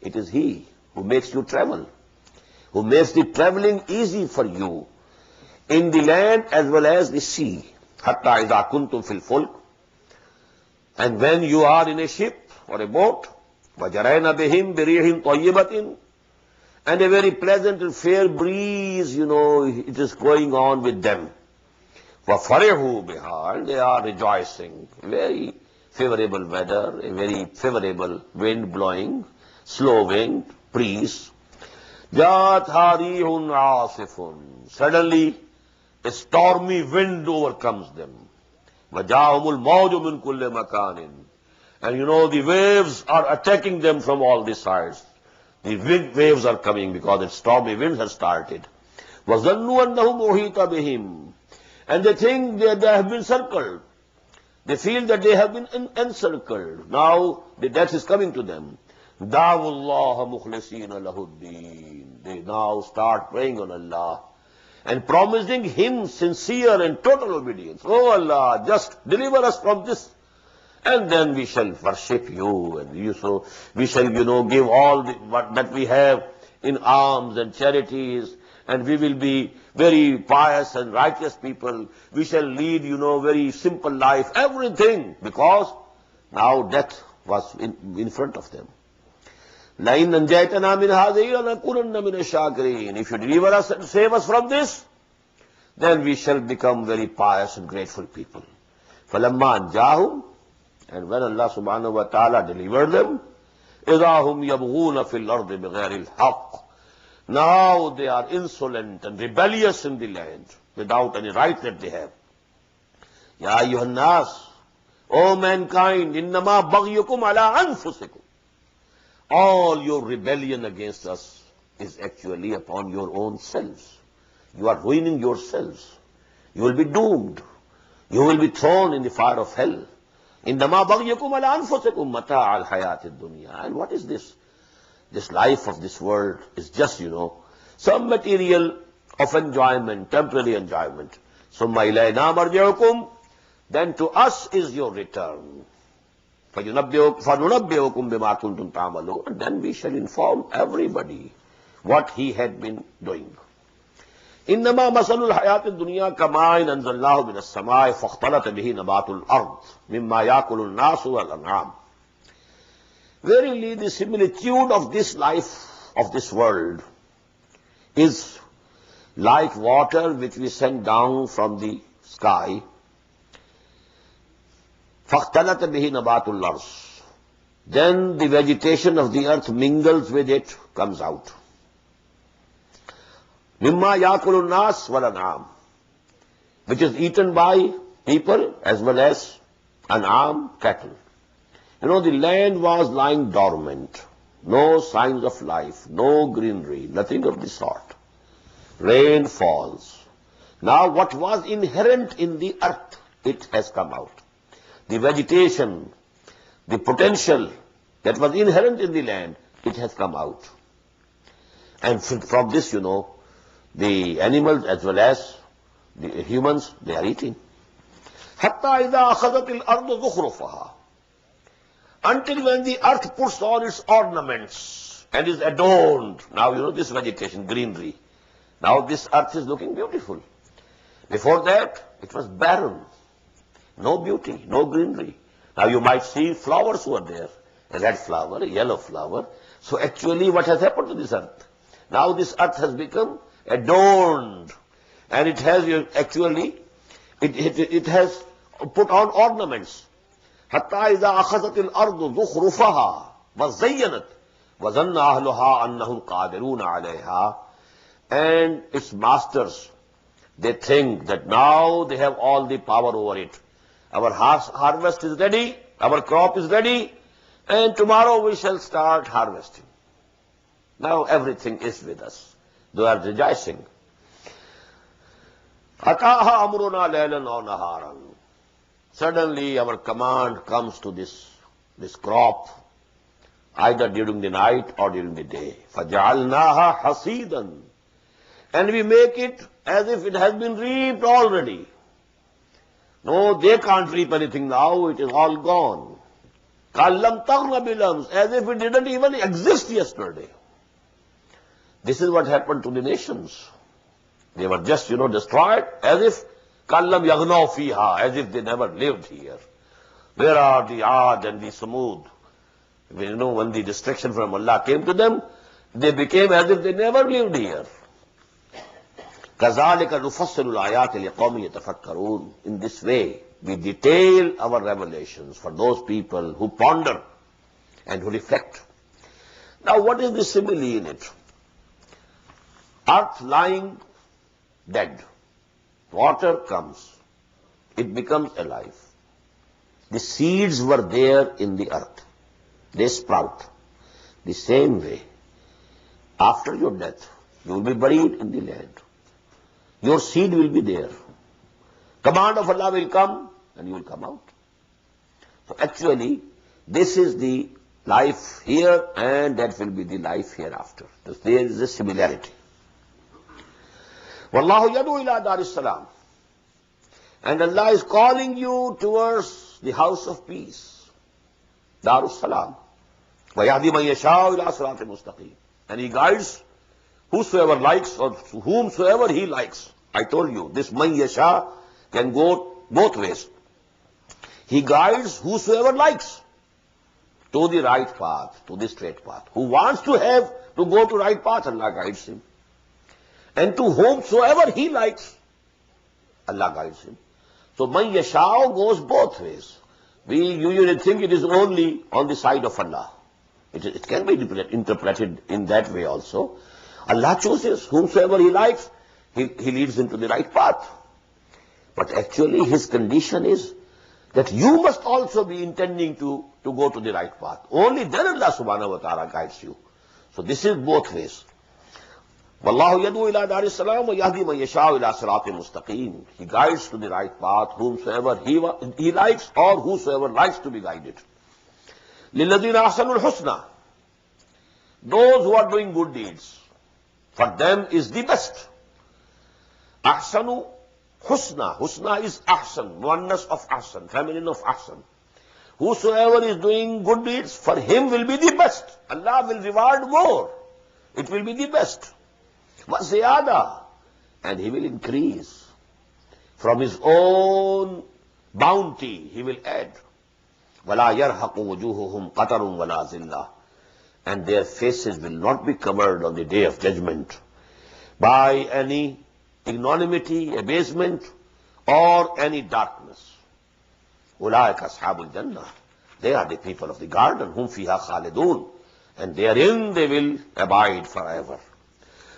It is he who makes you travel, who makes the traveling easy for you in the land as well as the sea. حتى إذا كنتم في الفلك, and when you are in a ship or a boat, وجرينا بهم بريح طيبة, and a very pleasant and fair breeze, it is going on with them. وَفَرِحُوا بِهَا, and they are rejoicing. Very favorable weather, a very favorable wind blowing, slow wind, breeze. جَاتْهَا رِيحٌ عَاصِفٌ, suddenly a stormy wind overcomes them. وَجَاءَهُمُ الْمَوْجُ مِنْ كُلِّ مَكَانٍ, and the waves are attacking them from all the sides. The waves are coming because the stormy winds have started. وَظَنُّوا أَنَّهُمْ أُحِيطَ بِهِمْ, and they think they have been circled. They feel that they have been encircled. Now the death is coming to them. دَعَوُوا اللَّهَ مُخْلِصِينَ لَهُ الدِّينَ, they now start praying on Allah and promising Him sincere and total obedience. Oh Allah, just deliver us from this, and then we shall worship you, and we shall, give all that we have in alms and charities, and we will be very pious and righteous people. We shall lead, very simple life, everything, because now death was in front of them. لَإِنْ أَنْجَيْتَنَا مِنْ هَذِهِ لَنَكُونَنَّ مِنَ الشَّاكِرِينَ, if you deliver us and save us from this, then we shall become very pious and grateful people. فَلَمَّا أَنْجَاهُمْ, and when Allah subhanahu wa ta'ala delivered them, إِذَا هُمْ يَبْغُونَ فِي الْأَرْضِ بِغَيْرِ الْحَقِّ, now they are insolent and rebellious in the land without any right that they have. يَا أَيُّهَا النَّاسِ, O mankind, إِنَّمَا بَغْيُكُمْ عَلَىٰ أَنفُسِكُمْ, all your rebellion against us is actually upon your own selves. You are ruining yourselves. You will be doomed. You will be thrown in the fire of hell. إِنَّمَا بَغْيُكُمْ عَلَىٰ أَنفُسِكُمْ مَتَاعَ الْحَيَاةِ الدُّنْيَا. And what is this? This life of this world is just, some material of enjoyment, temporary enjoyment. ثُمَّ إِلَيْنَا مَرْجِعُكُمْ, then to us is your return. فَنُنَبِّئُكُمْ بِمَا كُنْتُمْ تَعْمَلُونَ, and then we shall inform everybody what he had been doing. إنما مثل الحياة الدنيا كماء أنزلناه من السماء فاختلط به نبات الأرض مما يأكل الناس والأنعام. Verily, the similitude of this life, of this world, is like water which we send down from the sky. فاختلط به نبات الأرض, then the vegetation of the earth mingles with it, comes out. مما يأكل الناس والأنعام, which is eaten by people as well as an'am, cattle. The land was lying dormant, no signs of life, no greenery, nothing of the sort. Rain falls. Now what was inherent in the earth, it has come out. The vegetation, the potential that was inherent in the land, it has come out. And from this, the animals as well as the humans, they are eating. حَتَّى إِذَا أَخَذَتِ الْأَرْضُ زُخْرُفَهَا, until when the earth puts on its ornaments and is adorned. Now, this vegetation, greenery. Now this earth is looking beautiful. Before that, it was barren. No beauty, no greenery. Now you might see flowers were there. A red flower, a yellow flower. So actually what has happened to this earth? Now this earth has become adorned. And it has actually, it has put on ornaments. حَتَّى إِذَا أَخَذَتِ الْأَرْضُ زُخْرُفَهَا وَزَيَّنَتْ وَظَنَّ أَهْلُهَا أَنَّهُمْ قَادِرُونَ عَلَيْهَا, and its masters, they think that now they have all the power over it. Our harvest is ready, our crop is ready, and tomorrow we shall start harvesting. Now everything is with us. They are rejoicing. أَتَاهَا أَمْرُنَا لَيْلًا أَوْ نَهَارًا, suddenly our command comes to this crop, either during the night or during the day. فَجَعَلْنَاهَا حَصِيدًا, and we make it as if it has been reaped already. No, they can't reap anything now, it is all gone. Kallam taghna bilams, as if it didn't even exist yesterday. This is what happened to the nations. They were just, destroyed as if kallam yaghnaw fiha, as if they never lived here. Where are the Ad and the Samud? When the destruction from Allah came to them, they became as if they never lived here. كَذَلِكَ نُفَصِّلُ الْآيَاتِ لِقَوْمٍ يَتَفَكَّرُونَ. In this way, we detail our revelations for those people who ponder and who reflect. Now, what is the simile in it? Earth lying dead. Water comes. It becomes alive. The seeds were there in the earth. They sprout. The same way, after your death, you will be buried in the land. Your seed will be there. Command of Allah will come and you will come out. So actually, this is the life here and that will be the life hereafter. So there is a similarity. Wallahu yadu ila daris salam. And Allah is calling you towards the house of peace. Darus salam. Wa yahdi man yasha'u ila siratin mustaqim. And He guides whosoever likes or whomsoever He likes. I told you, this man yasha can go both ways. He guides whosoever likes to the right path, to the straight path. Who wants to go to right path, Allah guides him. And to whomsoever He likes, Allah guides him. So man yasha goes both ways. We usually think it is only on the side of Allah. It can be interpreted in that way also. Allah chooses whomsoever He likes, He leads him to the right path. But actually His condition is that you must also be intending to go to the right path. Only then Allah subhanahu wa ta'ala guides you. So this is both ways. Wallahu yadu ila daris salam wa yahdi man yasha'u ila siratin mustaqim. He guides to the right path whomsoever he likes or whosoever likes to be guided. Lilladhina ahsanul husna. Those who are doing good deeds, for them is the best. Ahsanu husna. Husna is ahsan, oneness of ahsan, feminine of ahsan. Whosoever is doing good deeds, for him will be the best. Allah will reward more. It will be the best. Wasiyada. And He will increase. From His own bounty, He will add. وَلَا يَرْحَقُ وُجُوهُهُمْ قَتَرٌ وَلَا ذِلَّةٌ. And their faces will not be covered on the day of judgment by any ignominy, abasement, or any darkness. أُولَٰئِكَ أَصْحَابُ الْجَنَّةِ. They are the people of the garden, whum fiha khalidun, and therein they will abide forever.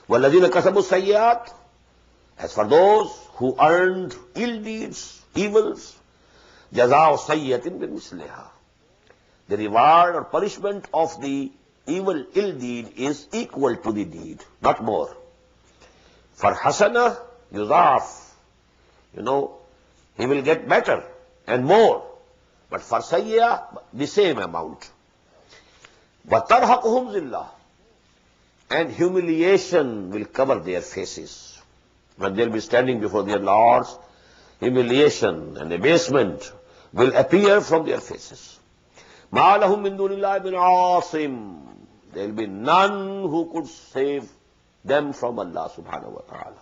وَالَّذِينَ كَسَبُوا السَّيِّئَاتِ. As for those who earned ill deeds, evils, جَزَاءُ سَيِّئَةٍ بِمِثْلِهَا. The reward or punishment of the ill deed is equal to the deed, not more. For hasana, yudhaf, he will get better and more. But for sayya, the same amount. وَتَرْحَقُهُمْ ذِلَّةٌ. And humiliation will cover their faces. When they'll be standing before their lords, humiliation and abasement will appear from their faces. مَا لَهُم مِّن دُونِ اللَّهِ مِنْ عَاصِمٍ. There will be none who could save them from Allah subhanahu wa ta'ala.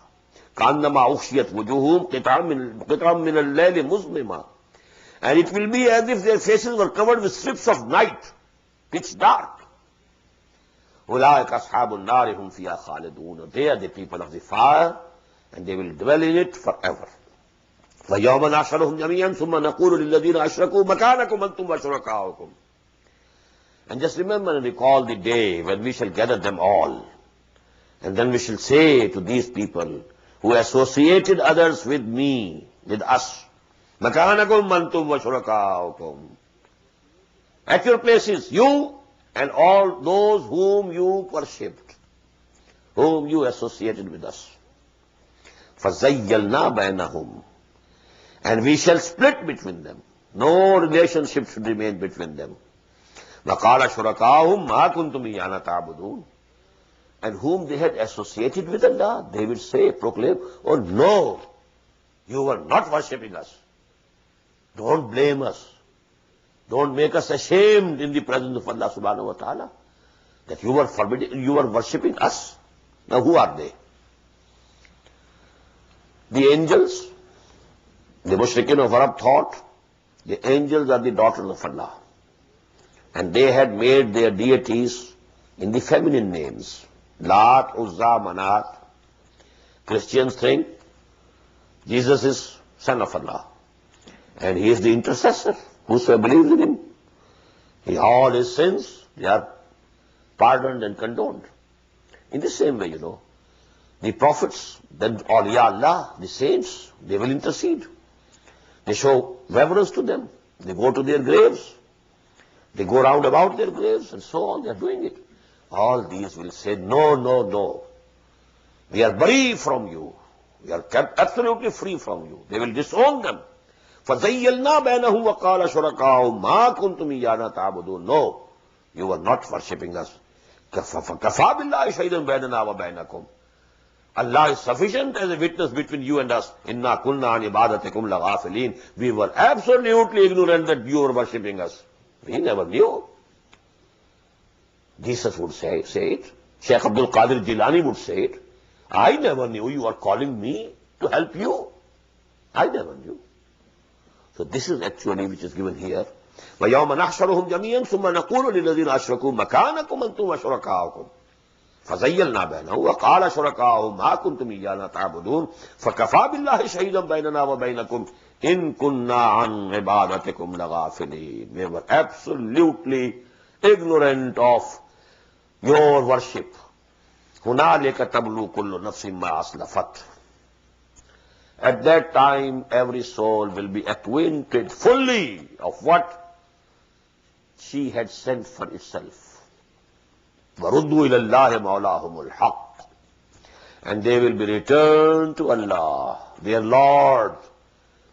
كَأَنَّمَا أُغْشِيَتْ وُجُوهُهُمْ قِطْعًا مِّنَ اللَّيْلِ مُظْلِمًا. And it will be as if their faces were covered with strips of night, pitch dark. أُولَٰئِكَ أَصْحَابُ النَّارِ هُمْ فِيهَا خَالِدُونَ. They are the people of the fire, and they will dwell in it forever. وَيَوْمَ نَحْشُرُهُمْ جَمِيعًا ثُمَّ نَقُولُ لِلَّذِينَ أَشْرَكُوا مَكَانَكُمْ أَنْتُمْ وَشُرَكَاؤُكُمْ. And just remember and recall the day when we shall gather them all. And then we shall say to these people who associated others with me, with us, مَكَانَكُمْ أَنْتُمْ وَشُرَكَاؤُكُمْ. At your places, you and all those whom you worshipped, whom you associated with us. فَزَيَّلْنَا بَيْنَهُمْ. And we shall split between them. No relationship should remain between them. وَقَالَ شُرَكَاهُمْ مَا كُنْتُمْ إِيَّانَا تَعْبُدُونَ. And whom they had associated with Allah, they will say, proclaim, oh no, you were not worshipping us. Don't blame us. Don't make us ashamed in the presence of Allah subhanahu wa ta'ala that you were forbidding, you were worshipping us. Now who are they? The angels. The mushrikeen of Arab thought the angels are the daughters of Allah. And they had made their deities in the feminine names. Lat, Uzza, Manat. Christians think Jesus is son of Allah. And he is the intercessor. Whosoever believes in him, all his sins, they are pardoned and condoned. In the same way, the prophets, then awliya Allah, the saints, they will intercede. They show reverence to them. They go to their graves. They go round about their graves and so on. They are doing it. All these will say, no, no, no. We are bari from you. We are kept absolutely free from you. They will disown them. فَزَيَّلْنَا بَيْنَهُمْ وَقَالَ شُرَكَاؤُهُمْ مَا كُنْتُمْ إِيَّانَا تَعْبُدُونَ. No, you are not worshipping us. كَفَى بِاللَّهِ شَهِيدًا بَيْنَنَا وَبَيْنَكُمْ. Allah is sufficient as a witness between you and us. إِنَّا كُنَّا عَنْ عِبَادَتِكُمْ لَغَافِلِينَ. We were absolutely ignorant that you were worshipping us. We never knew. Jesus would say it. Shaykh Abdul Qadir Jilani would say it. I never knew you are calling me to help you. I never knew. So this is actually which is given here. وَيَوْمَ نَحْشَرُهُمْ جَمِيعًا ثُمَّ نَقُولُ لِلَّذِينَ أَشْرَكُوا مَكَانَكُمْ أَنْتُمْ وَشُرَكَاؤُكُمْ فَزَيَّلْنَا بَيْنَهُمْ وَقَالَ شُرَكَاؤُهُمْ مَا كُنْتُمْ إِيَّانَا تَعْبُدُونَ فَكَفَى بِاللَّهِ شَهِيدًا بَيْنَنَا وَبَيْنَكُمْ إِن كُنَّا عَنْ عِبَادَتِكُمْ لَغَافِلِينَ. We were absolutely ignorant of your worship. هُنَالِكَ تَبْلُو كُلُّ نَفْسٍ مَا أَسْلَفَتْ. At that time, every soul will be acquainted fully of what she had sent for itself. وَرُدُّوا إِلَى اللَّهِ مَوْلَاهُمُ الْحَقِّ. And they will be returned to Allah, their Lord,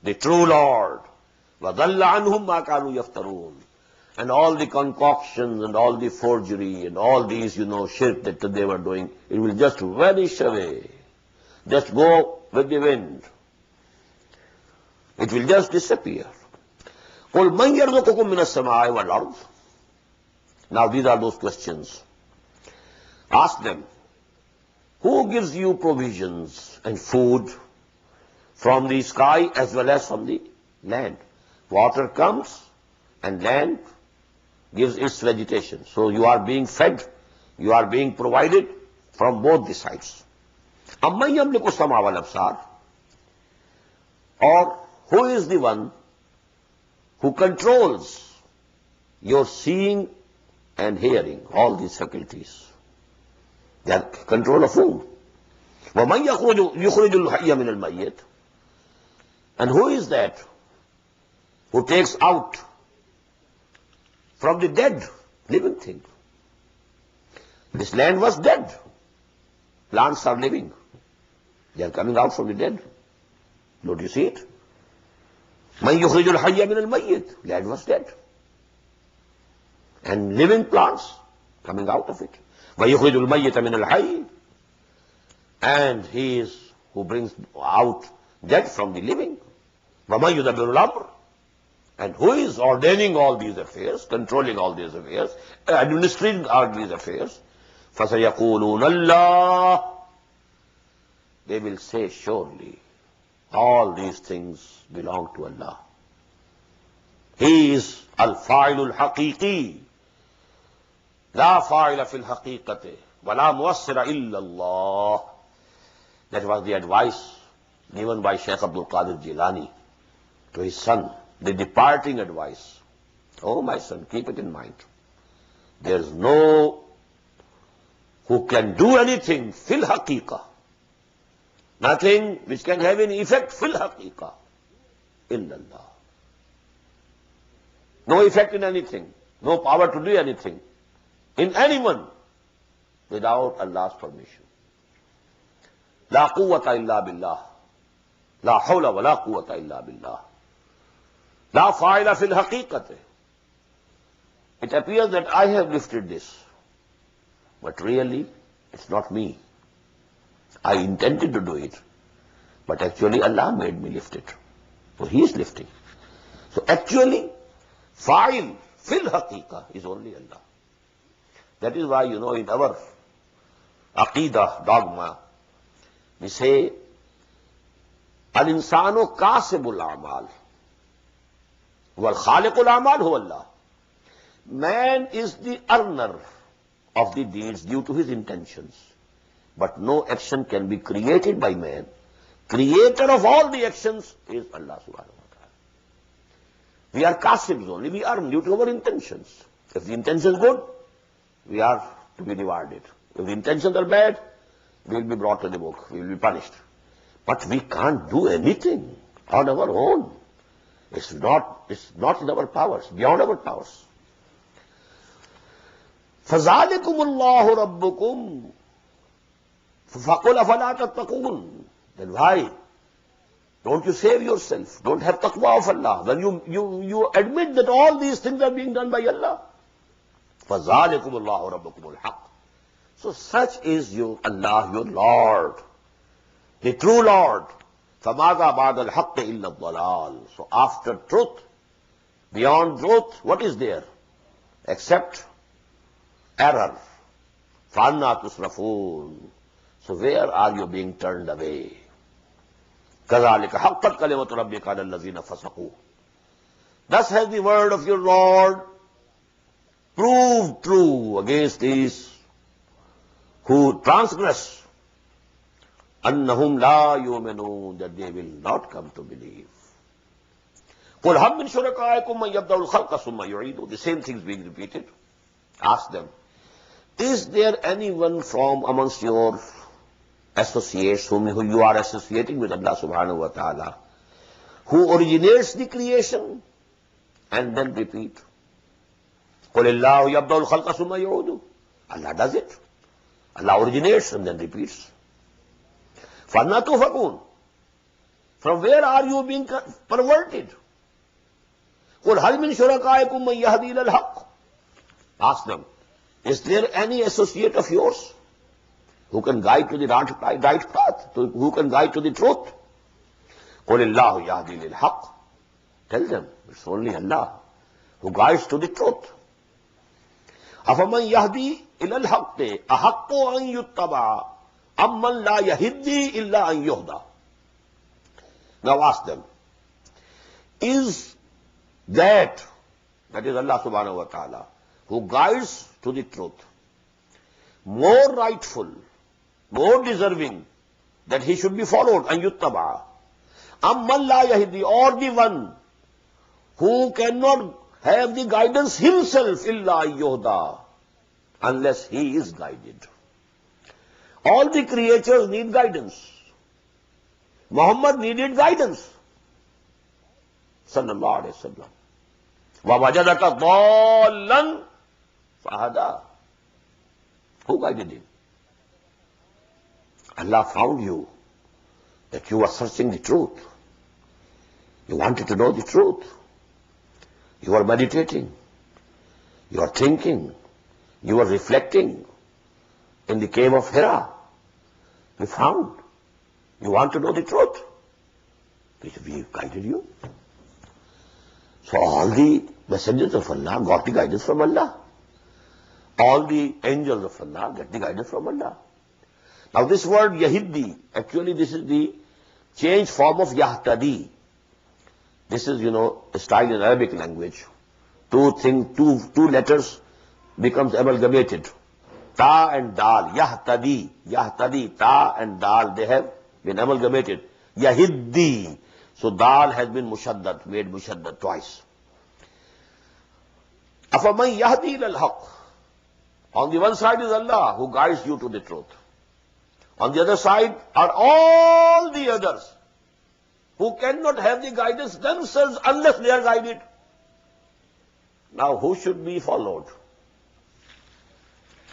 the true Lord. وَضَلَّ عَنْهُمْ مَا كَانُوا يَفْتَرُونَ. And all the concoctions and all the forgery and all these, shirk that they were doing, it will just vanish away. Just go with the wind. It will just disappear. قُلْ مَنْ يَرْزُقُكُمْ مِنَ السَّمَاءِ وَالْأَرْضِ. Now these are those questions. Ask them, who gives you provisions and food from the sky as well as from the land? Water comes and land gives its vegetation. So you are being fed, you are being provided from both the sides. أَمَّنْ يَمْلِكُ السَّمْعَ وَالْأَبْصَارَ. Or who is the one who controls your seeing and hearing, all these faculties? They are control of whom? وَمَنْ يُخْرِجُ الْحَيَّ مِنَ الْمَيِّتِ. And who is that who takes out from the dead living thing? This land was dead. Plants are living. They are coming out from the dead. Don't you see it? مَنْ يُخْرِجُ الْحَيَّ مِنَ الْمَيِّتِ. Land was dead. And living plants coming out of it. وَيُخْرِجُ الْمَيِّتَ مِنَ الْحَيِّ. And he is who brings out dead from the living. وَمَنْ يُدَبِّرُ الْأَمْرِ. And who is ordaining all these affairs, controlling all these affairs, administering all these affairs? فَسَيَقُولُونَ اللَّهُ. They will say, surely all these things belong to Allah. He is al-fa'il al-haqiqi. La fa'ila fil haqiqati wa la muwassira illa Allah. That was the advice given by Shaykh Abdul Qadir Jilani to his son, the departing advice. Oh my son, keep it in mind. There is no who can do anything fil haqiqa. Nothing which can have any effect fil haqiqa illallah. No effect in anything, no power to do anything in anyone without Allah's permission. La quwwata illa billah. La hawla wa la quwwata illa billah. La fa'ila fil haqiqati. It appears that I have lifted this, but really it's not me. I intended to do it, but actually Allah made me lift it. So He is lifting. So actually, Fa'il fil haqiqah is only Allah. That is why, in our aqidah, dogma, we say, al-insanu kasibul a'mal, wal khaliqul a'mal huwa Allah. Man is the earner of the deeds due to his intentions. But no action can be created by man. Creator of all the actions is Allah subhanahu wa ta'ala. We are kasibs only, we earn due to our intentions. If the intention is good, we are to be rewarded. If the intentions are bad, we will be brought to the book, we will be punished. But we can't do anything on our own. It's not in our powers, beyond our powers. فَذَلِكُمُ اللَّهُ رَبُّكُمْ فَقُلْ أَفَلَا تَتَّقُونَ. Then why don't you save yourself? Don't have taqwa of Allah. When you admit that all these things are being done by Allah. فَذَلِكُمُ اللَّهُ رَبُّكُمُ الْحَقِّ. So such is your Allah, your Lord, the true Lord. فَمَاذَا بَعْدَ الْحَقِّ إِلَّا الضَّلَالِ. So after truth, beyond truth, what is there? Except error. فَأَنَّا تُصْرَفُونَ. So where are you being turned away? كَذَلِكَ حَقَّتْ كَلِمَةُ رَبِّكَ عَلَى الَّذِينَ فَسَقُوا. Thus has the word of your Lord proved true against these who transgress. أَنَّهُمْ لَا يُؤْمِنُونَ. That they will not come to believe. قُلْ هَلْ مِنْ شُرَكَائِكُمْ مَنْ يَبْدَأُ الْخَلْقَ ثُمَّ يُعِيدُهُ. The same things being repeated. Ask them, is there anyone from amongst your associates whom you are associating with Allah subhanahu wa ta'ala, who originates the creation and then repeat? قُلِ اللَّهُ يَبْدَأُ الْخَلْقَ ثُمَّ يُعِيدُهُ. Allah does it. Allah originates and then repeats. فَأَنَّىٰ تُؤْفَكُونَ. From where are you being perverted? قُلْ هَلْ مِنْ شُرَكَائِكُمْ مَنْ يَهْدِي إِلَى الْحَقِّ. Ask them, is there any associate of yours who can guide to the right path, who can guide to the truth? قُلِ اللَّهُ يَهْدِي لِلْحَقِّ. Tell them, it's only Allah who guides to the truth. أَفَمَنْ يَهْدِي إِلَى الْحَقِّ أَحَقُّ أَنْ يُتَّبَعَ أَمَّنْ لَا يَهِدِّي إِلَّا أَنْ يُهْدَى. Now ask them, is that is Allah subhanahu wa ta'ala, who guides to the truth, more rightful, more deserving that he should be followed, and yuttaba, amman la yahdi, or the one who cannot have the guidance himself, illa yuhda, unless he is guided. All the creatures need guidance. Muhammad needed guidance, sallallahu alaihi wasallam. Wa wajadaka dhallan fahada. Who guided him? Allah found you, that you were searching the truth. You wanted to know the truth. You were meditating. You were thinking. You were reflecting in the cave of Hira. We found. You want to know the truth. We guided you. So all the messengers of Allah got the guidance from Allah. All the angels of Allah get the guidance from Allah. Now this word Yahiddi, actually this is the changed form of Yahtadi. This is, a style in Arabic language. Two letters becomes amalgamated. Ta and Dal, Yahtadi, Yahtadi, Ta and Dal, they have been amalgamated. Yahiddi. So Dal has been made mushaddad twice. Afaman yahdi ilal haqq. On the one side is Allah, who guides you to the truth. On the other side are all the others who cannot have the guidance themselves unless they are guided. Now who should be followed?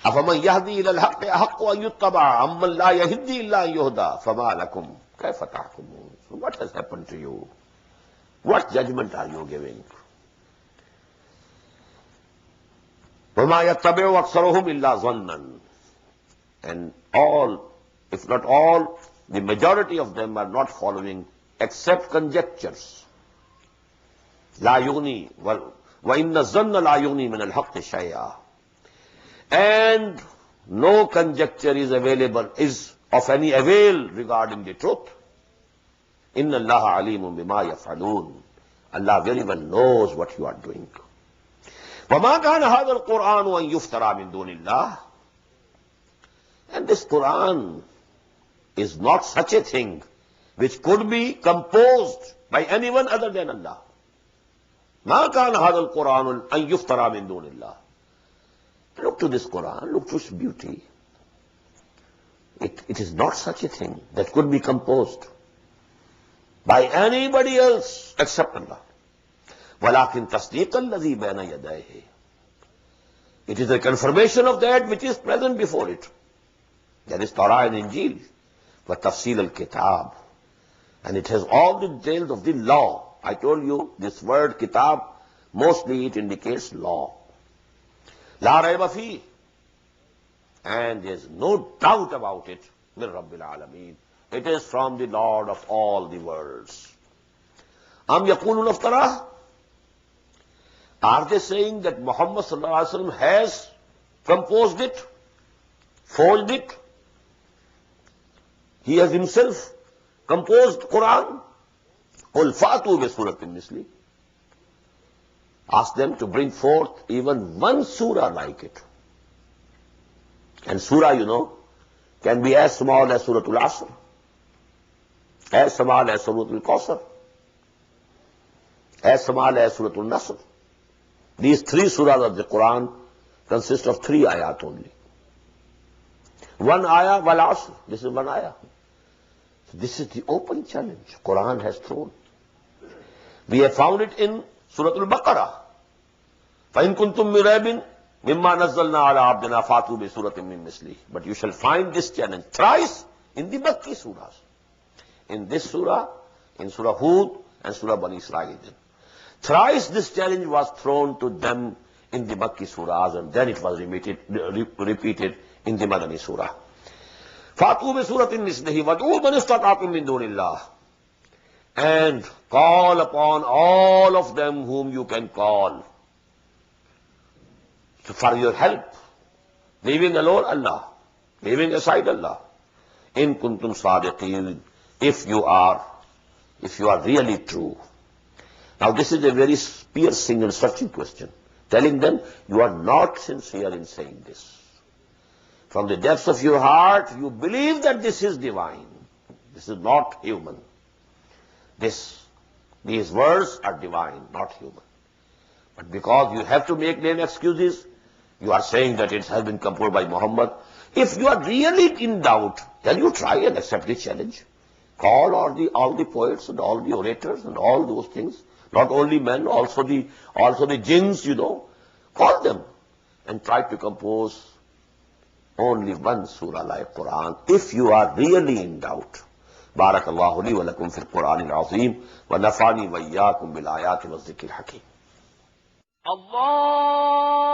أَفَمَنْ يَهْدِي إِلَى الْحَقِّ أَحَقُّ أَنْ يُتَّبَعَ أَمَّنْ لَا يَهِدِّي إِلَّا أَنْ يُهْدَى فَمَا لَكُمْ كَيْفَ تَحْكُمُونَ. So what has happened to you? What judgment are you giving? وَمَا يَتَّبِعُ أَكْثَرُهُمْ إِلَّا ظَنًّا. And all, if not all, the majority of them are not following except conjectures. لَا يُغْنِي وَإِنَّ الظَّنَّ لَا يُغْنِي مِنَ الْحَقِّ شَيْئًا. And no conjecture is of any avail regarding the truth. إِنَّ اللَّهَ عَلِيمٌ بِمَا يَفْعَلُونَ. Allah very well knows what you are doing. وَمَا كَانَ هَذَا الْقُرْآنُ أَن يُفْتَرَى مِن دُونِ اللَّهِ. And this Quran is not such a thing which could be composed by anyone other than Allah. مَا كَانَ هَذَا الْقُرْآنُ أَن يُفْتَرَى مِن دُونِ اللَّهِ. Look to this Quran, look to its beauty. It is not such a thing that could be composed by anybody else except Allah. وَلَكِنْ تَصْدِيقَ الَّذِي بَيْنَ يَدَيْهِ. It is a confirmation of that which is present before it. That is Torah and Injil. وَتَفْسِيلَ الْكِتَابِ. And it has all the details of the law. I told you this word kitab, mostly it indicates law. لَا رَيْبَ فِيهِ. And there is no doubt about it. مِن رَبِّ الْعَالَمِينَ. It is from the Lord of all the worlds. أَمْ يَقُولُونَ افْتَرَاهُ. Are they saying that Muhammad sallallahu alaihi wasallam has composed it, forged it? He has himself composed Quran? قُلْ فَأْتُوا بِسُورَةٍ مِثْلِهِ. Ask them to bring forth even one surah like it. And surah, you know, can be as small as Suratul Asr, as small as Suratul Kawthar, as small as Suratul Nasr. These three surahs of the Quran consist of 3 ayat only. One ayah, wal asr. This is one ayah. So this is the open challenge Quran has thrown. We have found it in Suratul Baqarah. فَإِن كُنْتُم مِّن رَيْبٍ مِمَّا نَزَّلْنَا عَلَىٰ عَبْدِنَا فَأْتُوا بِسُورَةٍ مِّن مِّثْلِهِ. But you shall find this challenge thrice in the Makki surahs. In this surah, in Surah Hud and Surah Bani Israel. Thrice this challenge was thrown to them in the Makki surahs, and then it was repeated in the Madani surah. فَأْتُوا بِسُورَةٍ مِّثْلِهِ وَادْعُوا مَنِ اسْتَطَعْتُم مِّن دُونِ اللَّهِ. And call upon all of them whom you can call for your help, leaving alone Allah, leaving aside Allah. In kuntum sadiqeen, if you are really true. Now this is a very piercing and searching question, telling them you are not sincere in saying this. From the depths of your heart, you believe that this is divine. This is not human. These words are divine, not human. But because you have to make lame excuses, you are saying that it has been composed by Muhammad. If you are really in doubt, then you try and accept the challenge. Call all the poets and all the orators and all those things. Not only men, also the jinns, you know. Call them and try to compose only one surah like Quran, if you are really in doubt. بارك الله لي ولكم في القرآن العظيم ونفعني وإياكم بالآيات والذكر الحكيم. الله